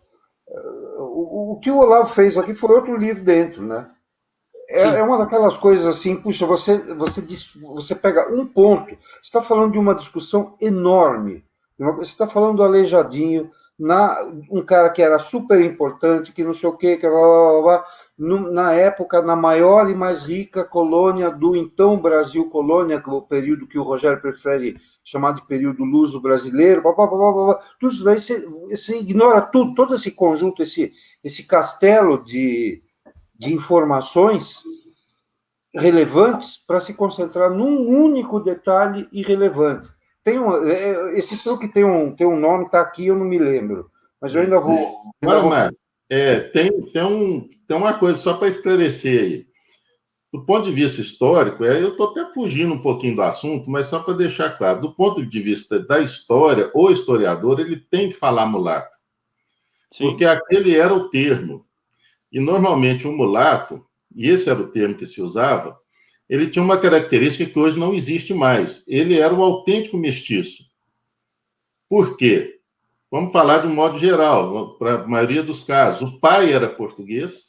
O que o Olavo fez aqui foi outro livro dentro, né? É uma daquelas coisas assim, puxa, você pega um ponto, você está falando de uma discussão enorme, você está falando do Aleijadinho, um cara que era super importante, que não sei o quê, que na época, na maior e mais rica colônia do então Brasil colônia, que é o período que o Rogério prefere chamar de período luso brasileiro, tudo isso daí você ignora tudo, todo esse conjunto, esse castelo de informações relevantes para se concentrar num único detalhe irrelevante. Esse truque tem um nome, está aqui, eu não me lembro, mas eu ainda vou...
Tem tem uma coisa só para esclarecer aí. Do ponto de vista histórico, eu estou até fugindo um pouquinho do assunto, mas só para deixar claro, do ponto de vista da história, o historiador ele tem que falar mulato,
Sim.
porque aquele era o termo. E normalmente o mulato, e esse era o termo que se usava, ele tinha uma característica que hoje não existe mais. Ele era o autêntico mestiço. Por quê? Vamos falar de um modo geral, para a maioria dos casos. O pai era português,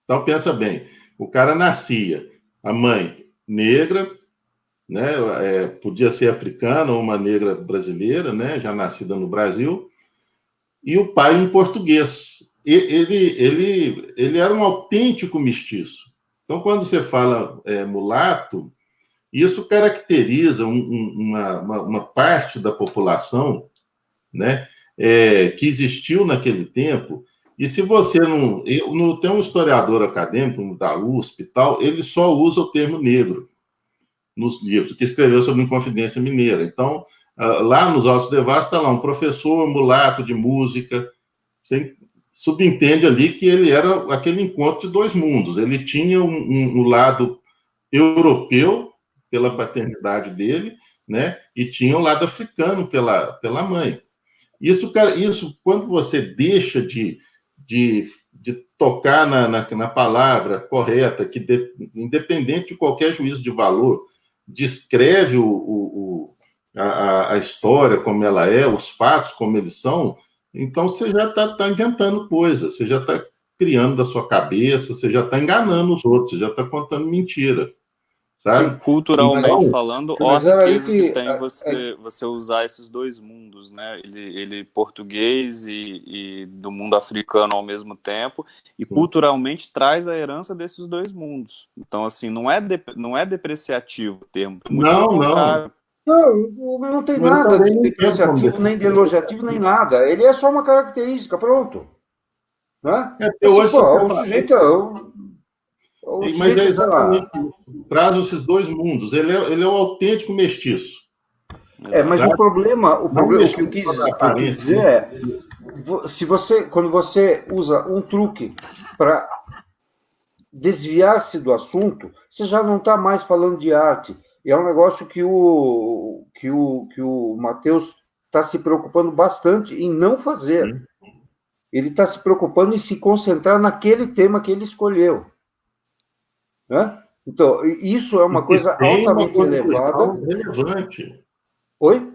então pensa bem, o cara nascia, a mãe negra, né, podia ser africana ou uma negra brasileira, né, já nascida no Brasil, e o pai um português. Ele era um autêntico mestiço. Então, quando você fala mulato, isso caracteriza uma parte da população, né, que existiu naquele tempo. E se você não... Tem um historiador acadêmico da USP e tal, ele só usa o termo negro nos livros, que escreveu sobre Inconfidência Mineira. Então, lá nos Autos de Devassos está lá um professor mulato de música. Você subentende ali que ele era aquele encontro de dois mundos. Ele tinha um lado europeu, pela paternidade dele, né? E tinha o lado africano pela mãe. Isso, quando você deixa de tocar na palavra correta, que independente de qualquer juízo de valor, descreve a história como ela é, os fatos como eles são, então você já está inventando coisas, você já está criando da sua cabeça, você já está enganando os outros, você já está contando mentira. Sabe?
Culturalmente
então,
falando, ó a riqueza que tem você usar esses dois mundos, né? Ele português e do mundo africano ao mesmo tempo, e culturalmente traz a herança desses dois mundos. Então, assim, não é depreciativo o termo, muito pelo contrário.
Não tem nada de depreciativo, nem de elogiativo, nem nada. Ele é só uma característica, pronto. Né? O sujeito...
Mas é exatamente isso. Traz esses dois mundos. Ele é o autêntico mestiço.
Mas o problema que eu quis dizer é, quando você usa um truque para desviar-se do assunto, você já não está mais falando de arte. E é um negócio que o Matheus está se preocupando bastante em não fazer. Ele está se preocupando em se concentrar naquele tema que ele escolheu. Né? Então, isso é uma coisa altamente elevada.
Relevante.
Oi?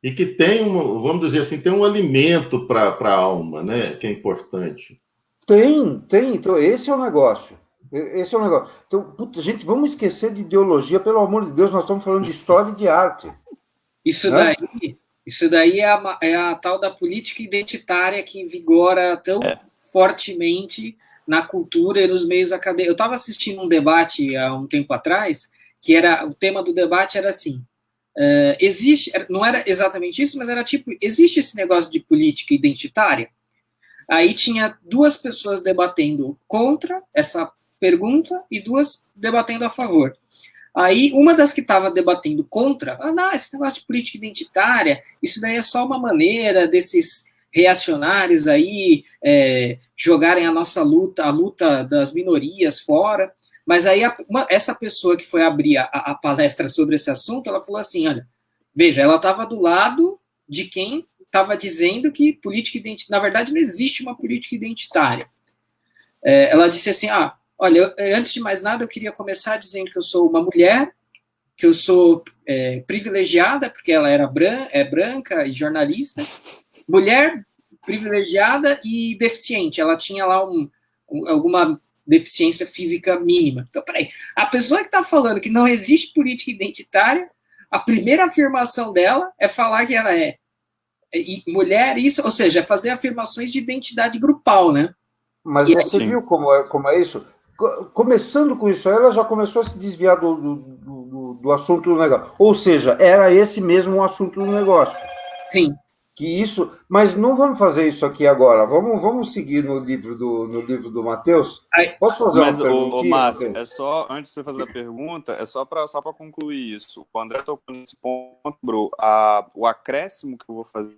E que tem, vamos dizer assim, tem um alimento para a alma, né? Que é importante.
Tem. Então, esse é o negócio. Então, gente, vamos esquecer de ideologia, pelo amor de Deus, nós estamos falando de história e de arte.
Isso daí é a tal da política identitária que vigora tão fortemente na cultura e nos meios acadêmicos. Eu estava assistindo um debate há um tempo atrás, que o tema do debate era assim, não era exatamente isso, mas era tipo, existe esse negócio de política identitária? Aí tinha duas pessoas debatendo contra essa pergunta e duas debatendo a favor. Aí, uma das que estava debatendo contra, não, esse negócio de política identitária, isso daí é só uma maneira desses reacionários aí jogarem a nossa luta, a luta das minorias fora. Mas aí essa pessoa que foi abrir a palestra sobre esse assunto, ela falou assim, olha, veja, ela estava do lado de quem estava dizendo que política identitária, na verdade não existe uma política identitária. Ela disse assim, olha, antes de mais nada eu queria começar dizendo que eu sou uma mulher, que eu sou privilegiada, porque ela era branca e jornalista, mulher privilegiada e deficiente. Ela tinha lá alguma deficiência física mínima. Então, peraí, a pessoa que está falando que não existe política identitária, a primeira afirmação dela é falar que ela é mulher, isso, ou seja, fazer afirmações de identidade grupal, né?
Mas você viu como é isso? Começando com isso, ela já começou a se desviar do assunto do negócio. Ou seja, era esse mesmo o assunto do negócio.
Sim.
Mas não vamos fazer isso aqui agora. Vamos seguir no livro do Matheus. Posso fazer uma perguntinha?
Márcio, antes de você fazer a pergunta, é só para concluir isso. O André tocou nesse ponto, o acréscimo que eu vou fazer,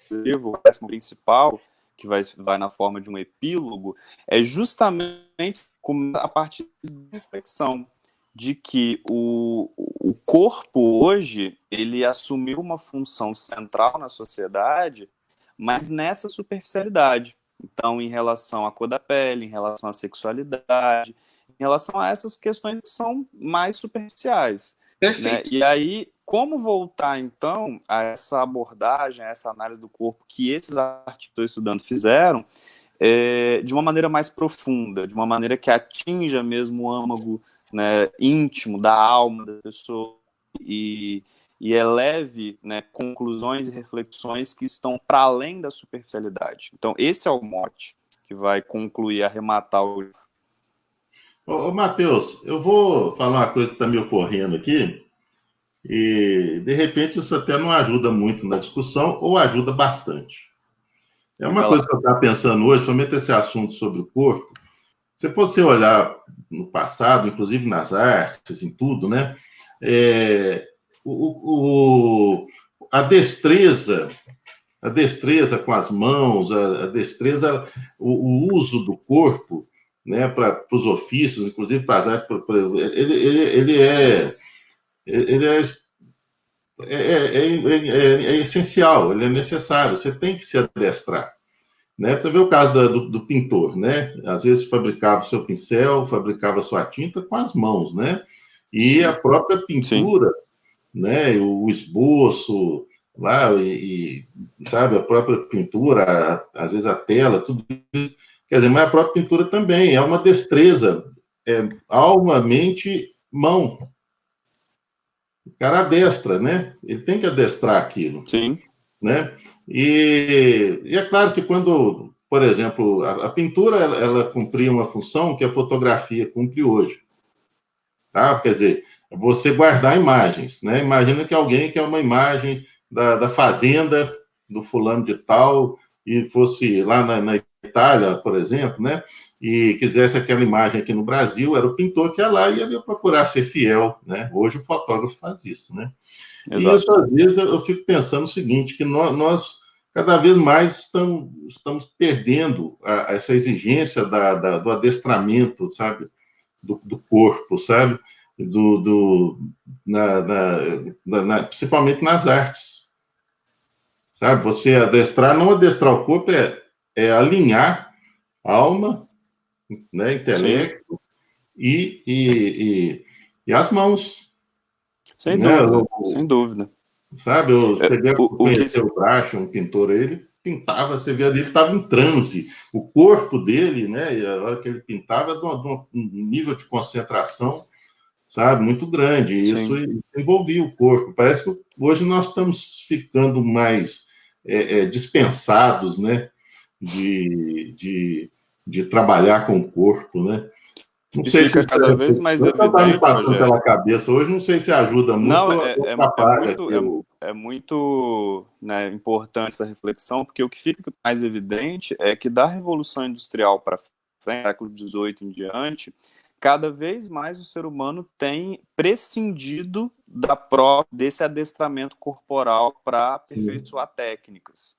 o acréscimo principal, que vai na forma de um epílogo, é justamente a partir da reflexão de que o corpo hoje, ele assumiu uma função central na sociedade, mas nessa superficialidade. Então, em relação à cor da pele, em relação à sexualidade, em relação a essas questões que são mais superficiais. Né? E aí, como voltar, então, a essa abordagem, a essa análise do corpo que esses artistas que estou estudando fizeram, de uma maneira mais profunda, de uma maneira que atinja mesmo o âmago, né, íntimo da alma da pessoa e eleve, né, conclusões e reflexões que estão para além da superficialidade. Então, esse é o mote que vai concluir, arrematar o livro.
Ô, Matheus, eu vou falar uma coisa que está me ocorrendo aqui, e de repente isso até não ajuda muito na discussão, ou ajuda bastante. É uma coisa que eu estava pensando hoje, somente esse assunto sobre o corpo. Se você olhar no passado, inclusive nas artes, em tudo, né? A destreza com as mãos, a destreza, o uso do corpo, né, para os ofícios, inclusive para as artes, é essencial, ele é necessário, você tem que se adestrar. Né? Você vê o caso do pintor, né? Às vezes fabricava o seu pincel, fabricava a sua tinta com as mãos, né? E sim, a própria pintura, sim, né? O esboço, lá, sabe, a própria pintura, às vezes a tela, tudo isso. Quer dizer, mas a própria pintura também é uma destreza, alma, mente, mão. O cara adestra, né? Ele tem que adestrar aquilo.
Sim.
Né? E é claro que quando, por exemplo, a pintura ela cumpria uma função que a fotografia cumpre hoje. Tá? Quer dizer, você guardar imagens. Né? Imagina que alguém quer uma imagem da fazenda do fulano de tal e fosse lá na Itália, por exemplo, né? E quisesse aquela imagem aqui no Brasil, era o pintor que ia lá e ia procurar ser fiel. Né? Hoje o fotógrafo faz isso, né? Exato. E isso, às vezes, eu fico pensando o seguinte, que nós cada vez mais estamos perdendo essa exigência do adestramento, sabe? Do corpo, sabe? Principalmente nas artes. Sabe? Você adestrar, não adestrar o corpo, é alinhar alma, né? Intelecto e as mãos.
Sem dúvida, sem dúvida.
Sabe, eu cheguei a conhecer o Bracho, um pintor, ele pintava, você via ali, ele estava em transe. O corpo dele, né, e a hora que ele pintava, de um nível de concentração, sabe, muito grande. E isso envolvia o corpo. Parece que hoje nós estamos ficando mais dispensados, né, de trabalhar com o corpo, né? Não sei se
cada vez mais evidente,
passando pela cabeça hoje, não sei se ajuda muito.
Não, é muito né, importante essa reflexão, porque o que fica mais evidente é que da Revolução Industrial para frente, século XVIII em diante, cada vez mais o ser humano tem prescindido desse adestramento corporal para aperfeiçoar técnicas.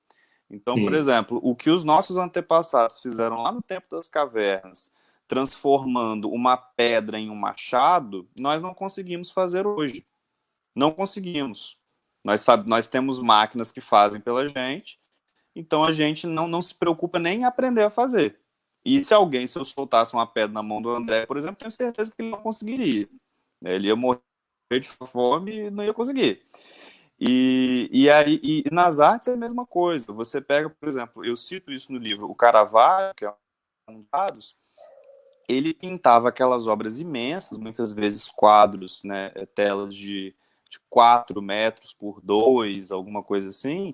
Então, por exemplo, o que os nossos antepassados fizeram lá no tempo das cavernas, transformando uma pedra em um machado, nós não conseguimos fazer hoje. Não conseguimos. Nós temos máquinas que fazem pela gente, então a gente não se preocupa nem em aprender a fazer. E se eu soltasse uma pedra na mão do André, por exemplo, tenho certeza que ele não conseguiria. Ele ia morrer de fome e não ia conseguir. E nas artes é a mesma coisa. Você pega, por exemplo, eu cito isso no livro, o Caravaggio, que é um dos dados, ele pintava aquelas obras imensas, muitas vezes quadros, né, telas de 4 metros por 2, alguma coisa assim,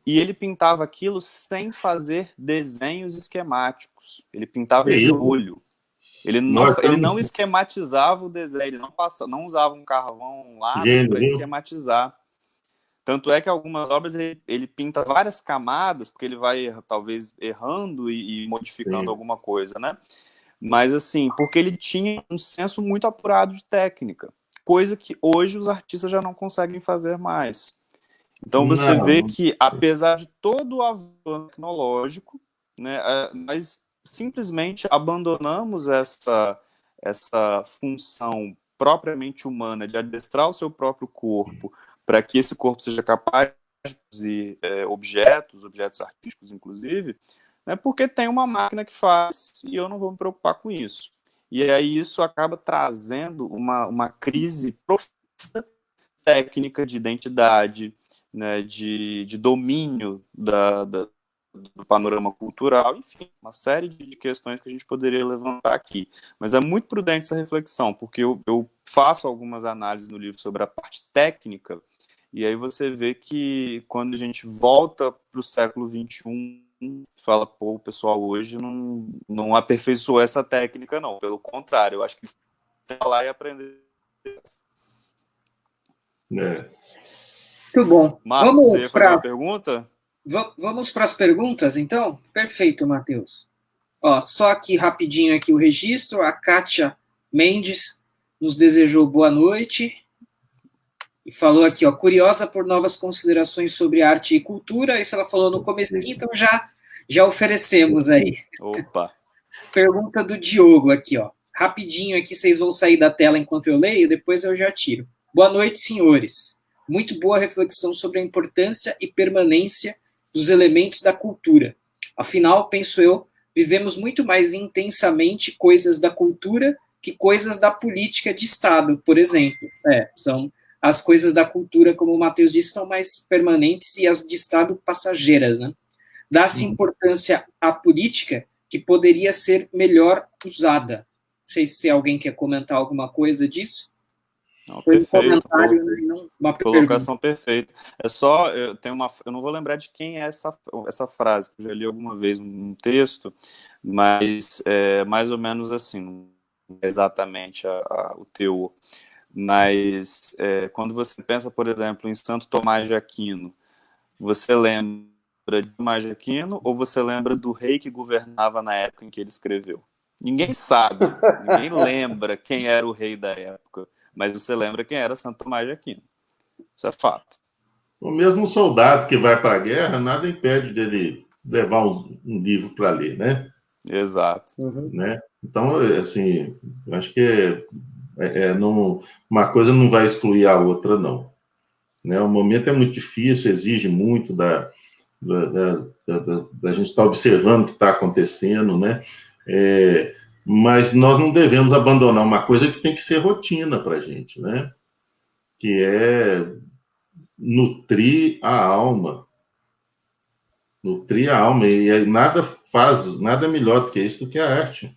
e ele pintava aquilo sem fazer desenhos esquemáticos. Ele pintava de olho. Ele não esquematizava o desenho, ele não usava um carvão, um lápis para esquematizar. Tanto é que algumas obras ele pinta várias camadas, porque ele vai talvez errando e modificando alguma coisa, né? Mas assim, porque ele tinha um senso muito apurado de técnica, coisa que hoje os artistas já não conseguem fazer mais. Então você vê que, apesar de todo o avanço tecnológico, né? Nós simplesmente abandonamos essa função propriamente humana de adestrar o seu próprio corpo para que esse corpo seja capaz de produzir objetos artísticos, inclusive, né? Porque tem uma máquina que faz e eu não vou me preocupar com isso. E aí isso acaba trazendo uma crise profunda técnica de identidade, né, de domínio do panorama cultural, enfim, uma série de questões que a gente poderia levantar aqui. Mas é muito prudente essa reflexão, porque eu faço algumas análises no livro sobre a parte técnica, e aí você vê que quando a gente volta para o século XXI, fala, pô, o pessoal hoje não aperfeiçoou essa técnica, não. Pelo contrário, eu acho que eles têm que ir lá e aprender.
Muito bom.
Márcio, você ia fazer uma pergunta?
Vamos para as perguntas, então? Perfeito, Matheus. Só aqui rapidinho aqui o registro. A Kátia Mendes nos desejou boa noite e falou aqui, curiosa por novas considerações sobre arte e cultura. Isso ela falou no comecinho, então já oferecemos aí.
Opa.
Pergunta do Diogo aqui, rapidinho aqui, vocês vão sair da tela enquanto eu leio, depois eu já tiro. Boa noite, senhores. Muito boa reflexão sobre a importância e permanência dos elementos da cultura. Afinal, penso eu, vivemos muito mais intensamente coisas da cultura que coisas da política de Estado, por exemplo. São as coisas da cultura, como o Matheus disse, são mais permanentes e as de Estado passageiras, né? Dá-se importância à política que poderia ser melhor usada. Não sei se alguém quer comentar alguma coisa disso.
Não, perfeito.
Uma
colocação perfeita. É só, eu não vou lembrar de quem é essa frase, que eu já li alguma vez num texto, mas é mais ou menos assim, não é exatamente o teor. Mas quando você pensa, por exemplo, em Santo Tomás de Aquino, você lembra de Tomás de Aquino ou você lembra do rei que governava na época em que ele escreveu? Ninguém sabe, ninguém lembra quem era o rei da época, mas você lembra quem era Santo Tomás de Aquino. Isso é fato.
O mesmo soldado que vai para a guerra, nada impede dele levar um livro para ler, né?
Exato.
Né? Então, assim, acho que uma coisa não vai excluir a outra, não. Né? O momento é muito difícil, exige muito da gente estar observando o que está acontecendo, né? Mas nós não devemos abandonar uma coisa que tem que ser rotina para a gente, né? Que é nutrir a alma. Nutrir a alma. E nada melhor do que isso do que a arte.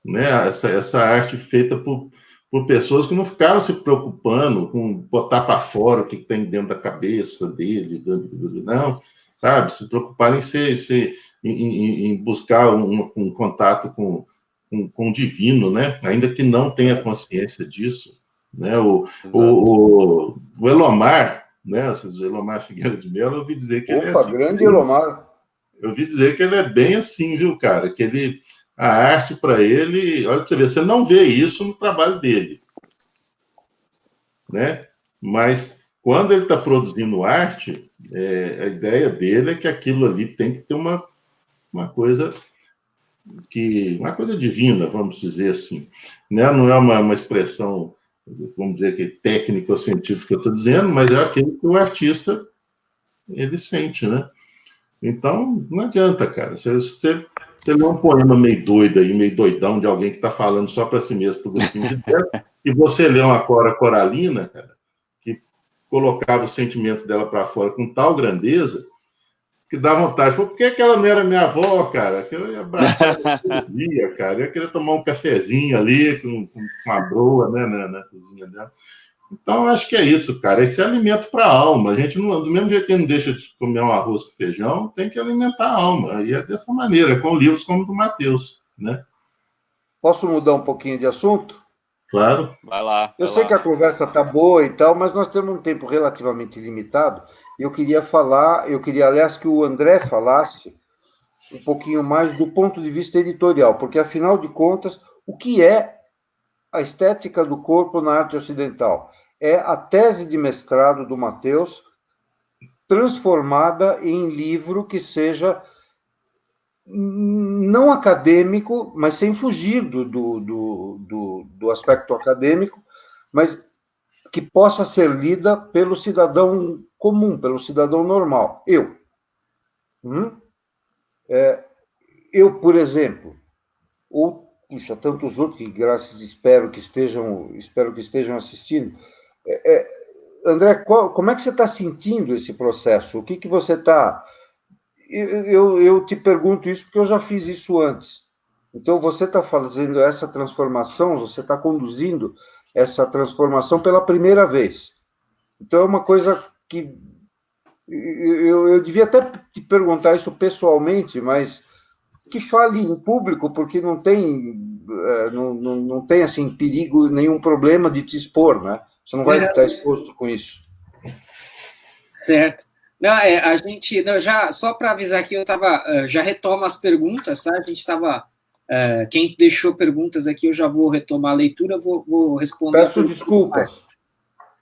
Né? Essa arte feita por pessoas que não ficaram se preocupando com botar para fora o que tem dentro da cabeça dele, não, sabe? Se preocuparem em buscar um contato com o divino, né? Ainda que não tenha consciência disso. Né? O Elomar, né? O Elomar Figueiredo de Mello, eu ouvi dizer que ele é assim.
Grande Elomar.
Eu ouvi dizer que ele é bem assim, viu, cara? Que a arte para ele, olha para você ver, você não vê isso no trabalho dele, né? Mas quando ele está produzindo arte, a ideia dele é que aquilo ali tem que ter uma coisa divina, vamos dizer assim, né? Não é uma expressão, vamos dizer que técnica ou científica que eu estou dizendo, mas é aquilo que o artista ele sente, né? Então não adianta, cara. Você lê um poema meio doido aí, meio doidão de alguém que está falando só para si mesmo, para o grupinho de dentro, e você lê uma Cora Coralina, cara, que colocava os sentimentos dela para fora com tal grandeza que dá vontade. Por que ela não era minha avó, cara? Que eu ia abraçar todo dia, cara. Eu queria tomar um cafezinho ali com a broa, né, na cozinha dela. Então, acho que é isso, cara. Esse é alimento para a alma. A gente, do mesmo jeito que não deixa de comer um arroz com feijão, tem que alimentar a alma. E é dessa maneira, com livros como o do Matheus, né?
Posso mudar um pouquinho de assunto?
Claro.
Vai lá.
Eu sei que a conversa está boa e tal, mas nós temos um tempo relativamente limitado. Eu queria, aliás, que o André falasse um pouquinho mais do ponto de vista editorial, porque, afinal de contas, o que é a estética do corpo na arte ocidental? É a tese de mestrado do Matheus, transformada em livro que seja, não acadêmico, mas sem fugir do aspecto acadêmico, mas que possa ser lida pelo cidadão comum, pelo cidadão normal. Eu, por exemplo, ou, puxa, tantos outros que, graças, espero que estejam assistindo. André, como é que você está sentindo esse processo? O que você está... Eu te pergunto isso porque eu já fiz isso antes. Então, você está fazendo essa transformação, você está conduzindo essa transformação pela primeira vez. Então, é uma coisa que... Eu devia até te perguntar isso pessoalmente, mas que fale em público, porque não tem assim, perigo, nenhum problema de te expor, né? Você não vai estar exposto com isso.
Certo. Não, a gente, não, já, só para avisar aqui, eu estava, já retomo as perguntas, tá? A gente estava, quem deixou perguntas aqui, eu já vou retomar a leitura, vou responder.
Peço desculpas.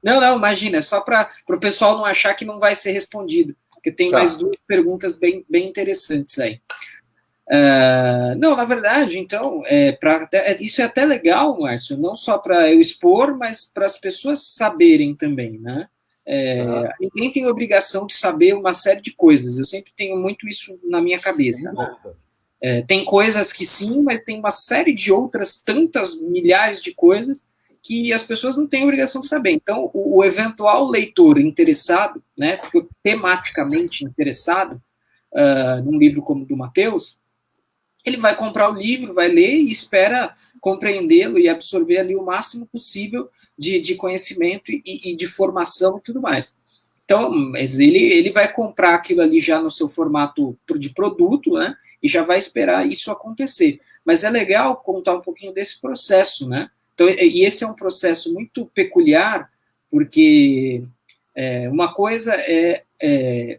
Não, imagina, é só para o pessoal não achar que não vai ser respondido, porque tem mais duas perguntas bem interessantes aí. Não, na verdade, então, isso é até legal, Márcio, não só para eu expor, mas para as pessoas saberem também, né? Ninguém tem obrigação de saber uma série de coisas, eu sempre tenho muito isso na minha cabeça, né? Tem coisas que sim, mas tem uma série de outras, tantas milhares de coisas que as pessoas não têm obrigação de saber. Então, o eventual leitor interessado, né, tematicamente interessado, num livro como o do Matheus, ele vai comprar o livro, vai ler e espera compreendê-lo e absorver ali o máximo possível de conhecimento e de formação e tudo mais. Então, mas ele vai comprar aquilo ali já no seu formato de produto, né, e já vai esperar isso acontecer. Mas é legal contar um pouquinho desse processo, né? Então, e esse é um processo muito peculiar, porque uma coisa é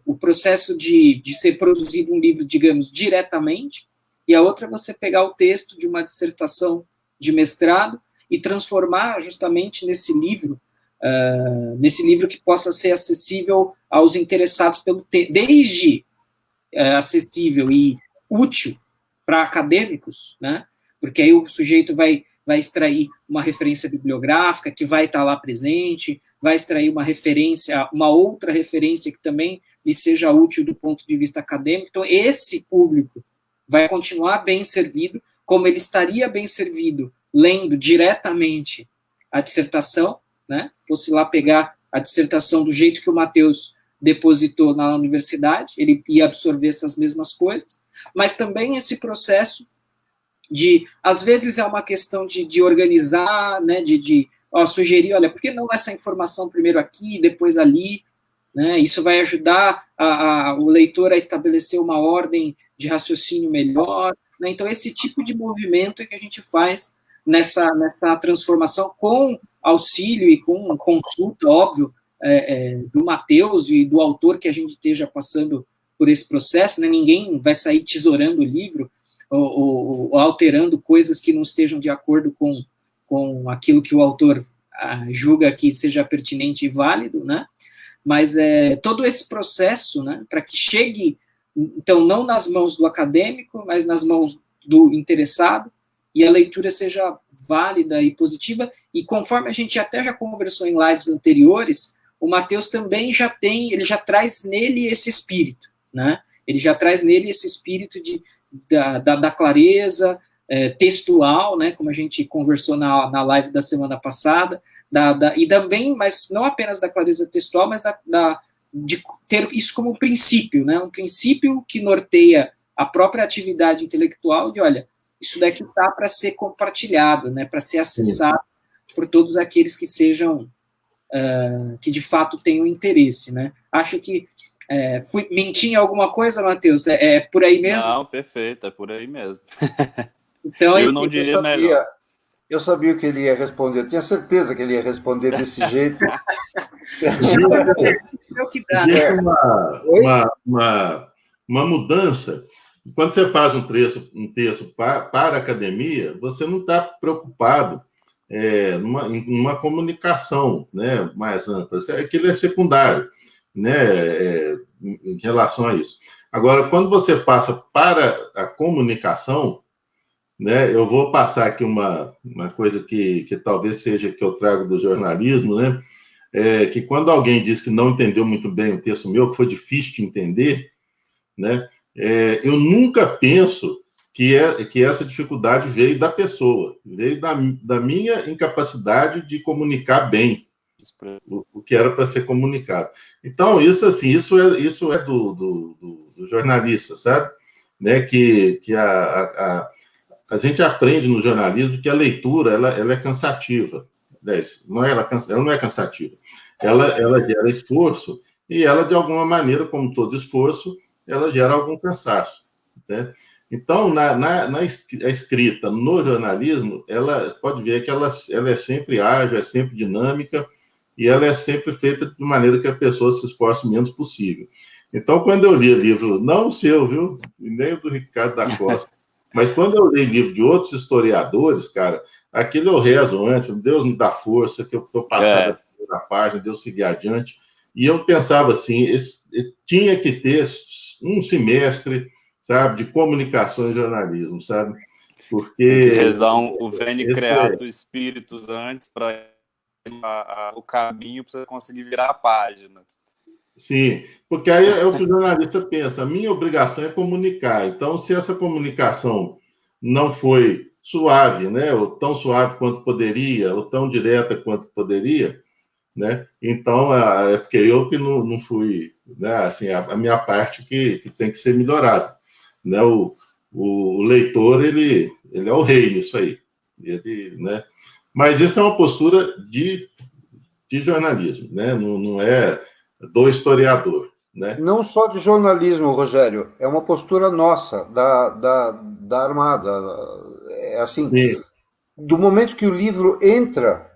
o processo de ser produzido um livro, digamos, diretamente, e a outra é você pegar o texto de uma dissertação de mestrado e transformar justamente nesse livro que possa ser acessível aos interessados pelo tema, desde acessível e útil para acadêmicos, né? Porque aí o sujeito vai extrair uma referência bibliográfica que vai estar lá presente, vai extrair uma outra referência que também lhe seja útil do ponto de vista acadêmico. Então, esse público vai continuar bem servido, como ele estaria bem servido lendo diretamente a dissertação, né? Fosse lá pegar a dissertação do jeito que o Matheus depositou na universidade, ele ia absorver essas mesmas coisas, mas também esse processo às vezes é uma questão de organizar, né, de sugerir, olha, por que não essa informação primeiro aqui, depois ali, né? Isso vai ajudar o leitor a estabelecer uma ordem de raciocínio melhor, né? Então, esse tipo de movimento é que a gente faz nessa transformação com auxílio e com consulta, óbvio, do Matheus e do autor que a gente esteja passando por esse processo, né? Ninguém vai sair tesourando o livro ou alterando coisas que não estejam de acordo com aquilo que o autor julga que seja pertinente e válido, né? Mas todo esse processo, né, para que chegue, então, não nas mãos do acadêmico, mas nas mãos do interessado, e a leitura seja válida e positiva, e conforme a gente até já conversou em lives anteriores, o Matheus também ele já traz nele esse espírito, né? Ele já traz nele esse espírito da clareza textual, né, como a gente conversou na live da semana passada, e também, mas não apenas da clareza textual, mas de ter isso como um princípio, né, um princípio que norteia a própria atividade intelectual de, olha, isso daqui está para ser compartilhado, né, para ser acessado por todos aqueles que sejam, que de fato tenham interesse, né. Acho que menti em alguma coisa, Matheus? É por aí mesmo?
Não, perfeito, é por aí mesmo.
Então,
eu não diria melhor.
Eu sabia que ele ia responder, eu tinha certeza que ele ia responder desse jeito.
Existe uma mudança. Quando você faz um texto para a academia, você não está preocupado em uma comunicação, né, mais ampla. Aquilo é secundário. né, em relação a isso. Agora, quando você passa para a comunicação, né, eu vou passar aqui uma coisa que talvez seja que eu trago do jornalismo, né, que quando alguém diz que não entendeu muito bem o texto meu, que foi difícil de entender, né, eu nunca penso que essa dificuldade veio da pessoa, veio da minha incapacidade de comunicar bem o que era para ser comunicado. Então, isso é do jornalista, sabe? Né? Que a gente aprende no jornalismo que a leitura ela é cansativa. Ela não é cansativa. Ela gera esforço e ela, de alguma maneira, como todo esforço, ela gera algum cansaço, né? Então, a escrita no jornalismo, ela pode ver que ela é sempre ágil, é sempre dinâmica, e ela é sempre feita de maneira que a pessoa se esforce o menos possível. Então, quando eu li o livro, não o seu, viu? Nem o do Ricardo da Costa, mas quando eu li livro de outros historiadores, cara, aquilo eu rezo antes, Deus me dá força, que eu estou passando a primeira página, Deus seguir adiante. E eu pensava assim, tinha que ter um semestre, sabe, de comunicação e jornalismo, sabe? Porque...
rezar o Veni Creator Spiritus antes para o caminho para você conseguir virar a página.
Sim, porque aí é o que o jornalista pensa. A minha obrigação é comunicar. Então, se essa comunicação não foi suave, né, ou tão suave quanto poderia, ou tão direta quanto poderia, né, então é porque eu que não fui, né, assim, a minha parte que tem que ser melhorada, né? O leitor ele é o rei nisso aí, né? Mas isso é uma postura de jornalismo, né? Não é do historiador, né?
Não só de jornalismo, Rogério, é uma postura nossa, da Armada. É assim,
Sim.
do momento que o livro entra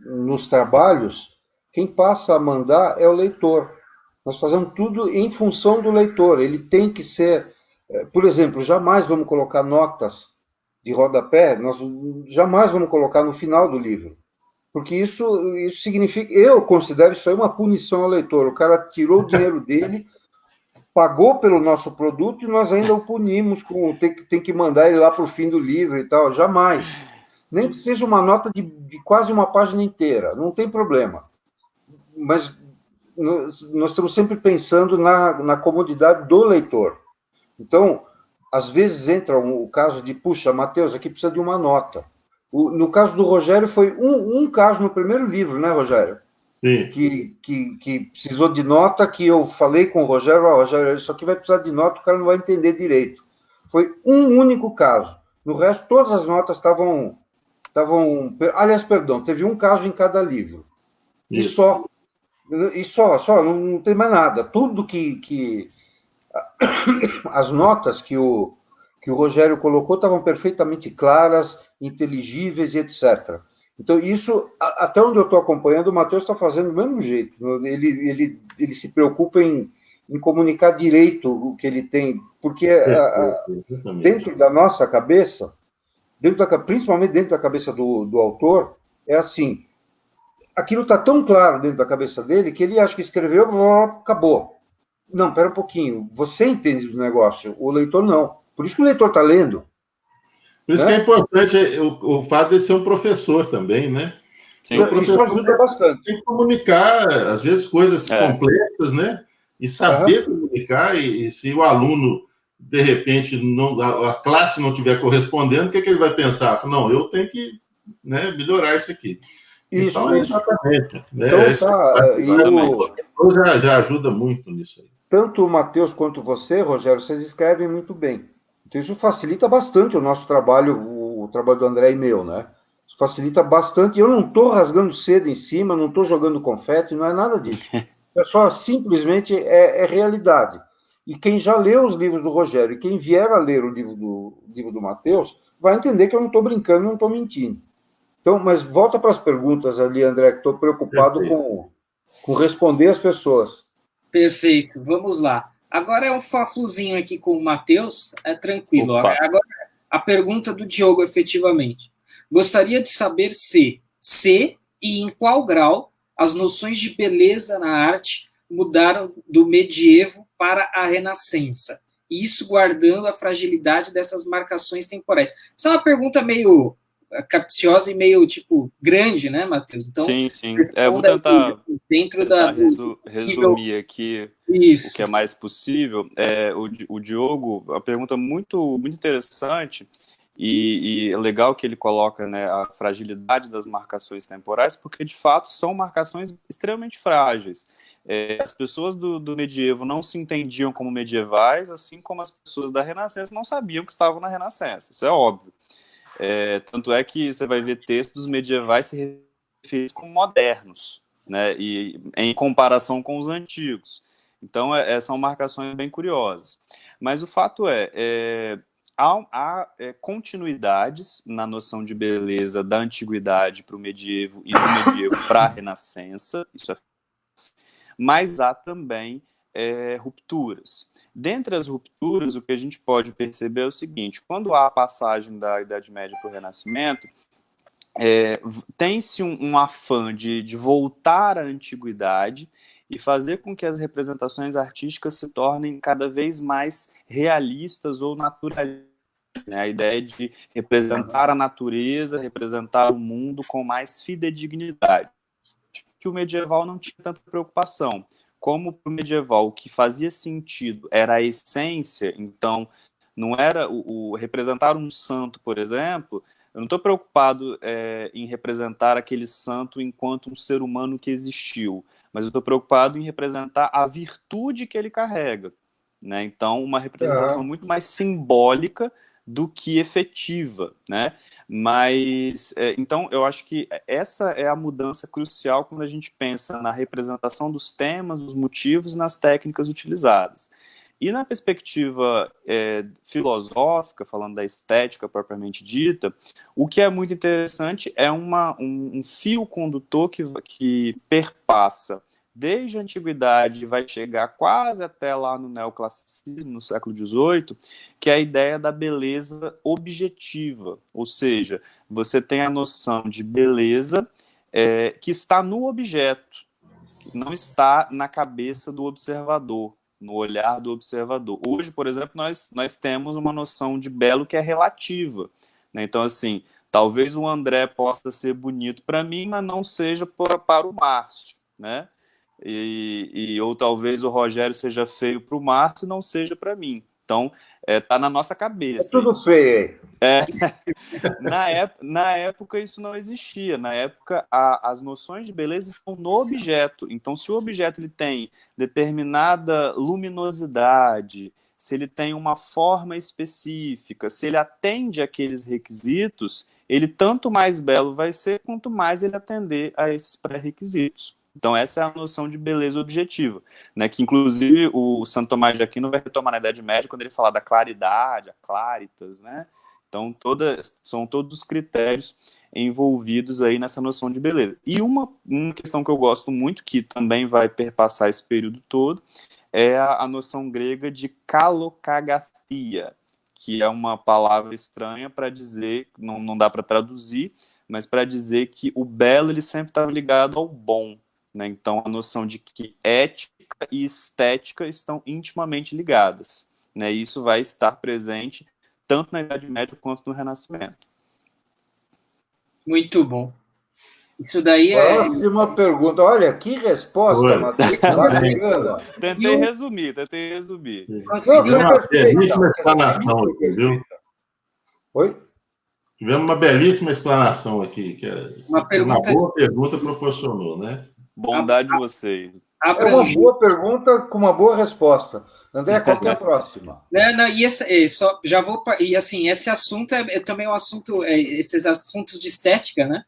nos trabalhos, quem passa a mandar é o leitor. Nós fazemos tudo em função do leitor. Ele tem que ser... Por exemplo, jamais vamos colocar notas de rodapé, nós jamais vamos colocar no final do livro. Porque isso significa... Eu considero isso aí uma punição ao leitor. O cara tirou o dinheiro dele, pagou pelo nosso produto e nós ainda o punimos com tem que mandar ele lá para o fim do livro e tal. Jamais. Nem que seja uma nota de quase uma página inteira. Não tem problema. Mas nós estamos sempre pensando na comodidade do leitor. Então, às vezes entra o caso de, puxa, Matheus, aqui precisa de uma nota. No caso do Rogério, foi um caso no primeiro livro, né, Rogério?
Sim.
Que precisou de nota, que eu falei com o Rogério, Rogério, isso aqui vai precisar de nota, o cara não vai entender direito. Foi um único caso. No resto, todas as notas estavam... Aliás, perdão, teve um caso em cada livro. Isso. E só, não tem mais nada. Tudo que as notas que o Rogério colocou estavam perfeitamente claras, inteligíveis e etc. Então, isso, até onde eu estou acompanhando, o Matheus está fazendo do mesmo jeito. Ele se preocupa em comunicar direito o que ele tem, porque dentro da nossa cabeça, principalmente dentro da cabeça do autor, é assim, aquilo está tão claro dentro da cabeça dele que ele acha que escreveu, acabou. Não, pera um pouquinho, você entende do negócio, o leitor não. Por isso que o leitor está lendo.
Por isso que é importante o fato de ser um professor também, né?
Sim.
Isso ajuda bastante.
Tem que comunicar, às vezes, coisas complexas, né? E saber comunicar, e se o aluno, de repente, a classe não estiver correspondendo, o que ele vai pensar? Não, eu tenho que, né, melhorar isso aqui. Então, exatamente. Né? Então, já ajuda muito nisso aí.
Tanto o Matheus quanto você, Rogério, vocês escrevem muito bem. Então, isso facilita bastante o nosso trabalho, o trabalho do André e meu, né? Isso facilita bastante. Eu não estou rasgando seda em cima, não estou jogando confete, não é nada disso. É só, simplesmente, é realidade. E quem já leu os livros do Rogério e quem vier a ler o livro do Matheus, vai entender que eu não estou brincando, não estou mentindo. Então, mas volta para as perguntas ali, André, que estou preocupado com responder as pessoas.
Perfeito, vamos lá. Agora é um fafluzinho aqui com o Matheus, é tranquilo.
Opa.
Agora, a pergunta do Diogo, efetivamente. Gostaria de saber se e em qual grau as noções de beleza na arte mudaram do medievo para a Renascença, e isso guardando a fragilidade dessas marcações temporais. Isso é uma pergunta meio capciosa e meio, tipo, grande, né, Matheus? Então,
sim. Eu vou tentar resumir aqui
isso.
O que é mais possível. O Diogo, uma pergunta muito, muito interessante, e é legal que ele coloca, né, a fragilidade das marcações temporais, porque, de fato, são marcações extremamente frágeis. As pessoas do medievo não se entendiam como medievais, assim como as pessoas da Renascença não sabiam que estavam na Renascença. Isso é óbvio. Tanto é que você vai ver textos medievais se referem como modernos, né, e em comparação com os antigos. Então, são marcações bem curiosas. Mas o fato há continuidades na noção de beleza da antiguidade para o medievo e do medievo para a Renascença, mas há também rupturas. Dentre as rupturas, o que a gente pode perceber é o seguinte: quando há a passagem da Idade Média para o Renascimento, tem-se um afã de voltar à antiguidade e fazer com que as representações artísticas se tornem cada vez mais realistas ou naturalistas. A ideia de representar a natureza, representar o mundo com mais fidedignidade. Que o medieval não tinha tanta preocupação. Como para o medieval o que fazia sentido era a essência, então não era o representar um santo, por exemplo. Eu não estou preocupado em representar aquele santo enquanto um ser humano que existiu, mas eu estou preocupado em representar a virtude que ele carrega, né? Então, uma representação muito mais simbólica do que efetiva, né? Mas, então, eu acho que essa é a mudança crucial quando a gente pensa na representação dos temas, dos motivos e nas técnicas utilizadas. E na perspectiva filosófica, falando da estética propriamente dita, o que é muito interessante é um fio condutor que perpassa desde a antiguidade e vai chegar quase até lá no neoclassicismo, no século XVIII, que é a ideia da beleza objetiva, ou seja, você tem a noção de beleza que está no objeto, que não está na cabeça do observador, no olhar do observador. Hoje, por exemplo, nós temos uma noção de belo que é relativa, né? Então, assim, talvez o André possa ser bonito para mim, mas não seja para o Márcio, né? Ou talvez o Rogério seja feio para o Márcio e não seja para mim. Então, está na nossa cabeça.
É tudo feio.
Na época, isso não existia. Na época, as noções de beleza estão no objeto. Então, se o objeto ele tem determinada luminosidade, se ele tem uma forma específica, se ele atende àqueles requisitos, ele tanto mais belo vai ser, quanto mais ele atender a esses pré-requisitos. Então, essa é a noção de beleza objetiva, né? Que, inclusive, o Santo Tomás de Aquino vai retomar na Idade Média quando ele fala da claridade, a claritas, né? Então, são todos os critérios envolvidos aí nessa noção de beleza. E uma questão que eu gosto muito, que também vai perpassar esse período todo, é a noção grega de kalokagathia, que é uma palavra estranha para dizer, não dá para traduzir, mas para dizer que o belo ele sempre estava ligado ao bom, né? Então, a noção de que ética e estética estão intimamente ligadas, né? E isso vai estar presente tanto na Idade Média quanto no Renascimento.
Muito bom. Isso daí
Próxima pergunta. Olha, que resposta, Matheus. Bacana.
Tentei resumir.
Tivemos uma belíssima explanação aqui, viu?
Oi?
Tivemos uma belíssima explanação aqui, que uma boa pergunta proporcionou, né?
Bondade de vocês.
É uma boa pergunta com uma boa resposta. André, qual que é a próxima?
E assim, esse assunto é também um assunto, esses assuntos de estética, né?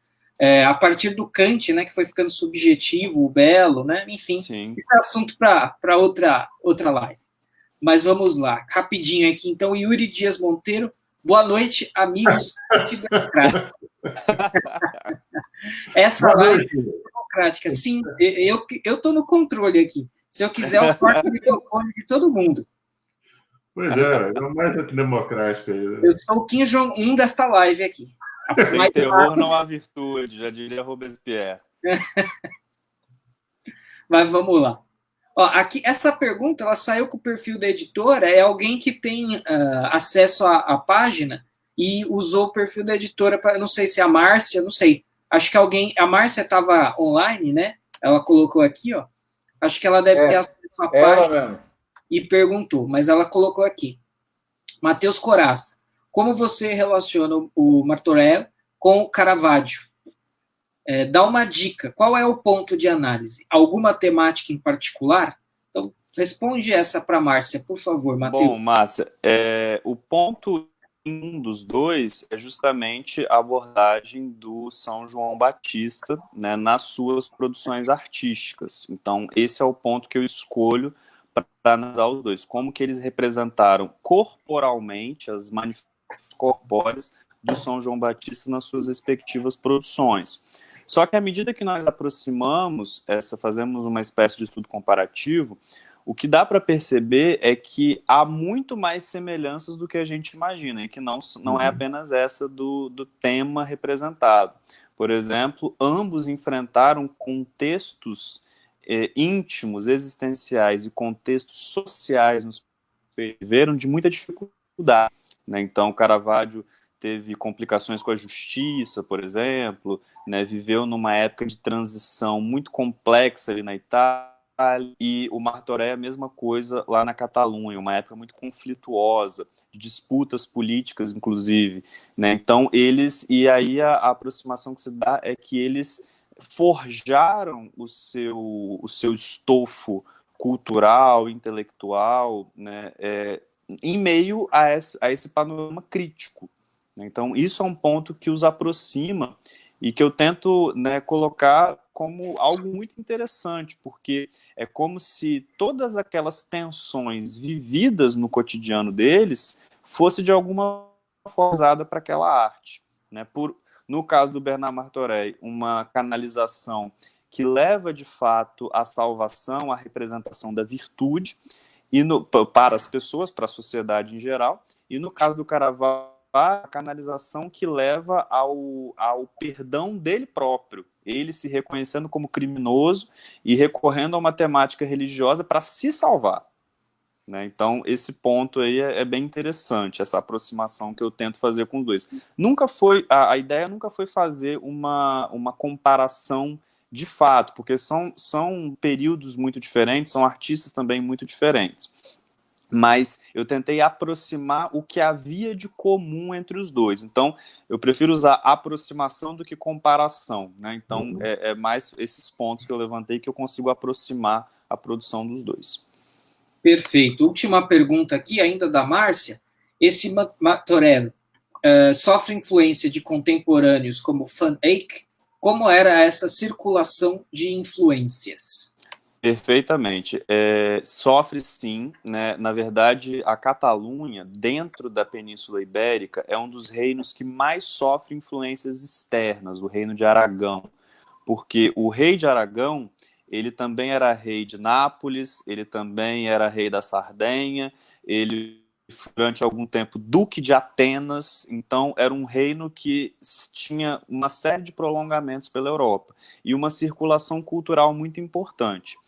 A partir do Kant, né, que foi ficando subjetivo, o belo, né? Enfim,
Sim.
Esse é assunto para outra live. Mas vamos lá, rapidinho aqui. Então, Yuri Dias Monteiro, boa noite, amigos antidemocráticos. Essa live é democrática. Sim, eu estou no controle aqui. Se eu quiser, eu corto o microfone de todo mundo.
Pois é o mais antidemocrático aí.
Eu sou o Kim Jong-un desta live aqui.
Sem terror não há virtude, já diria Robespierre.
Mas vamos lá. Ó, aqui, essa pergunta ela saiu com o perfil da editora, é alguém que tem acesso à página e usou o perfil da editora para, não sei se é a Márcia, não sei. Acho que a Márcia estava online, né? Ela colocou aqui, ó. Acho que ela deve ter acesso à página
mesmo.
E perguntou, mas ela colocou aqui. Matheus Coraça, como você relaciona o Martorell com o Caravaggio? Dá uma dica. Qual é o ponto de análise? Alguma temática em particular? Então, responde essa para a Márcia, por favor, Matheus.
Bom, Márcia, o ponto em um dos dois é justamente a abordagem do São João Batista, né, nas suas produções artísticas. Então, esse é o ponto que eu escolho para analisar os dois. Como que eles representaram corporalmente as manifestações corpóreas do São João Batista nas suas respectivas produções. Só que à medida que nós aproximamos, fazemos uma espécie de estudo comparativo, o que dá para perceber é que há muito mais semelhanças do que a gente imagina, e que não é apenas essa do tema representado. Por exemplo, ambos enfrentaram contextos íntimos, existenciais e contextos sociais nos que viveram de muita dificuldade, né? Então, Caravaggio teve complicações com a justiça, por exemplo, né? Viveu numa época de transição muito complexa ali na Itália, e o Martorell é a mesma coisa lá na Catalunha, uma época muito conflituosa, de disputas políticas, inclusive, né? Então, e aí a aproximação que se dá é que eles forjaram o seu estofo cultural, intelectual, né, em meio a esse panorama crítico. Então, isso é um ponto que os aproxima e que eu tento, né, colocar como algo muito interessante, porque é como se todas aquelas tensões vividas no cotidiano deles fosse de alguma forma usada para aquela arte, né? No caso do Bernard Martorell, uma canalização que leva de fato à salvação, à representação da virtude para as pessoas, para a sociedade em geral, e no caso do Caravaggio, a canalização que leva ao perdão dele próprio, ele se reconhecendo como criminoso e recorrendo a uma temática religiosa para se salvar. Né? Então, esse ponto aí é bem interessante, essa aproximação que eu tento fazer com os dois. A ideia nunca foi fazer uma comparação de fato, porque são períodos muito diferentes, são artistas também muito diferentes. Mas eu tentei aproximar o que havia de comum entre os dois. Então, eu prefiro usar aproximação do que comparação. Né? Então, é mais esses pontos que eu levantei que eu consigo aproximar a produção dos dois.
Perfeito. Última pergunta aqui, ainda da Márcia. Esse Martorell sofre influência de contemporâneos como Van Eyck? Como era essa circulação de influências?
Perfeitamente. Sofre sim, né? Na verdade, a Catalunha, dentro da Península Ibérica, é um dos reinos que mais sofre influências externas, o reino de Aragão, porque o rei de Aragão, ele também era rei de Nápoles, ele também era rei da Sardenha, ele durante algum tempo duque de Atenas, então era um reino que tinha uma série de prolongamentos pela Europa e uma circulação cultural muito importante.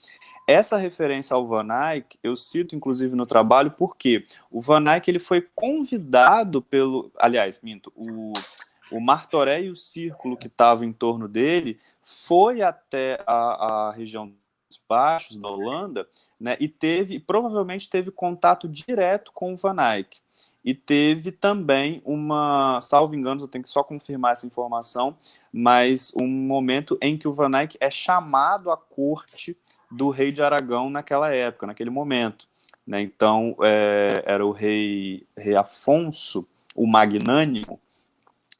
Essa referência ao Van Eyck, eu cito inclusive no trabalho, porque o Van Eyck ele foi convidado o Martorell e o círculo que estava em torno dele foi até a região dos Baixos, da Holanda, né, e provavelmente teve contato direto com o Van Eyck. E teve também salvo engano, eu tenho que só confirmar essa informação, mas um momento em que o Van Eyck é chamado à corte do rei de Aragão naquela época, naquele momento. Né? Então, era o rei Afonso, o Magnânimo,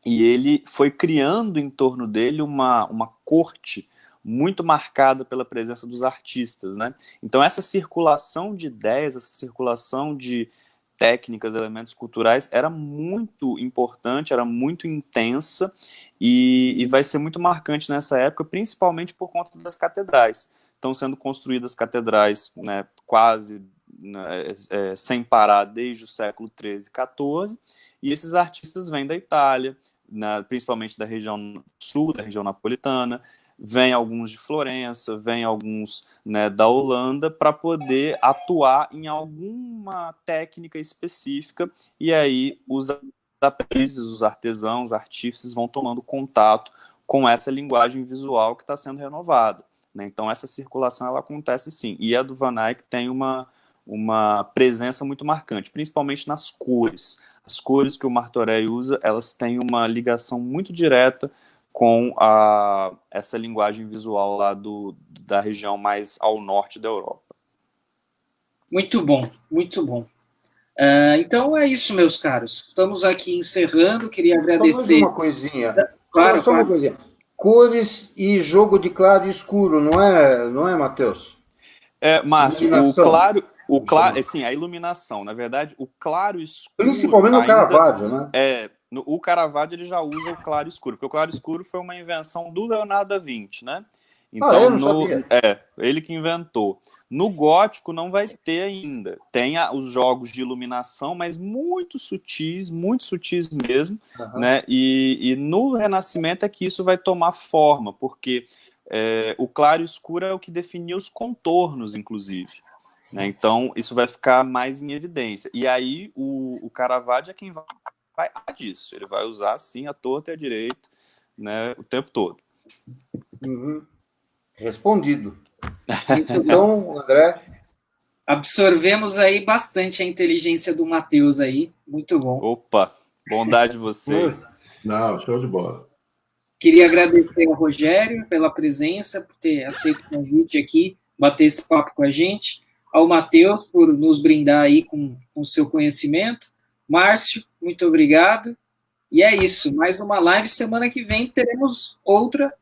e ele foi criando em torno dele uma corte muito marcada pela presença dos artistas, né? Então essa circulação de ideias, essa circulação de técnicas, elementos culturais era muito importante, era muito intensa e vai ser muito marcante nessa época, principalmente por conta das catedrais. Estão sendo construídas catedrais, né, quase sem parar desde o século XIII e XIV, e esses artistas vêm da Itália, principalmente da região sul, da região napolitana, vem alguns de Florença, vem alguns, né, da Holanda, para poder atuar em alguma técnica específica, e aí os aprendizes, os artesãos, artífices vão tomando contato com essa linguagem visual que está sendo renovada, né? Então essa circulação ela acontece sim, e a do Van Eyck tem uma presença muito marcante, principalmente nas cores. As cores que o Martorell usa, elas têm uma ligação muito direta com essa linguagem visual lá da região mais ao norte da Europa.
Muito bom, muito bom. Então é isso, meus caros. Estamos aqui encerrando, queria agradecer...
Só mais uma coisinha.
Claro,
só uma coisinha. Cores e jogo de claro e escuro, não é, Matheus?
Márcio, o claro, assim, a iluminação, na verdade, o claro escuro...
Principalmente no Caravaggio, né?
O Caravaggio ele já usa o claro escuro, porque o claro escuro foi uma invenção do Leonardo da Vinci, né? Então,
eu não sabia.
Ele que inventou. No gótico não vai ter ainda. Tem os jogos de iluminação, mas muito sutis mesmo, né? E no Renascimento é que isso vai tomar forma, porque o claro e escuro é o que definiu os contornos, inclusive, né? Então, isso vai ficar mais em evidência. E aí, o Caravaggio é quem vai disso. Ele vai usar, assim, a torta e a direita, né, o tempo todo.
Uhum. Respondido. Então, André...
Absorvemos aí bastante a inteligência do Matheus aí. Muito bom.
Opa, bondade de vocês.
Não, show de bola.
Queria agradecer ao Rogério pela presença, por ter aceito o convite aqui, bater esse papo com a gente. Ao Matheus por nos brindar aí com o seu conhecimento. Márcio, muito obrigado. E é isso, mais uma live. Semana que vem teremos outra.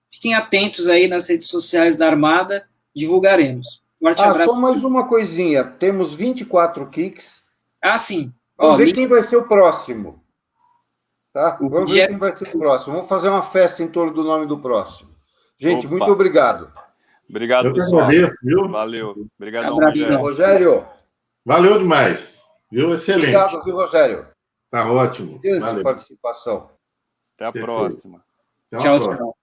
Fiquem atentos aí nas redes sociais da Armada, divulgaremos. Forte abraço.
Só mais uma coisinha, temos 24 kicks.
Sim.
Vamos ver quem vai ser o próximo. Tá? Vamos ver quem vai ser o próximo. Vamos fazer uma festa em torno do nome do próximo. Gente, muito obrigado.
Obrigado, pessoal. Viu? Valeu. Obrigadão,
Rogério.
Valeu demais. Viu? Excelente.
Obrigado, viu, Rogério?
Tá ótimo.
Valeu. Participação.
Até a próxima.
Tchau.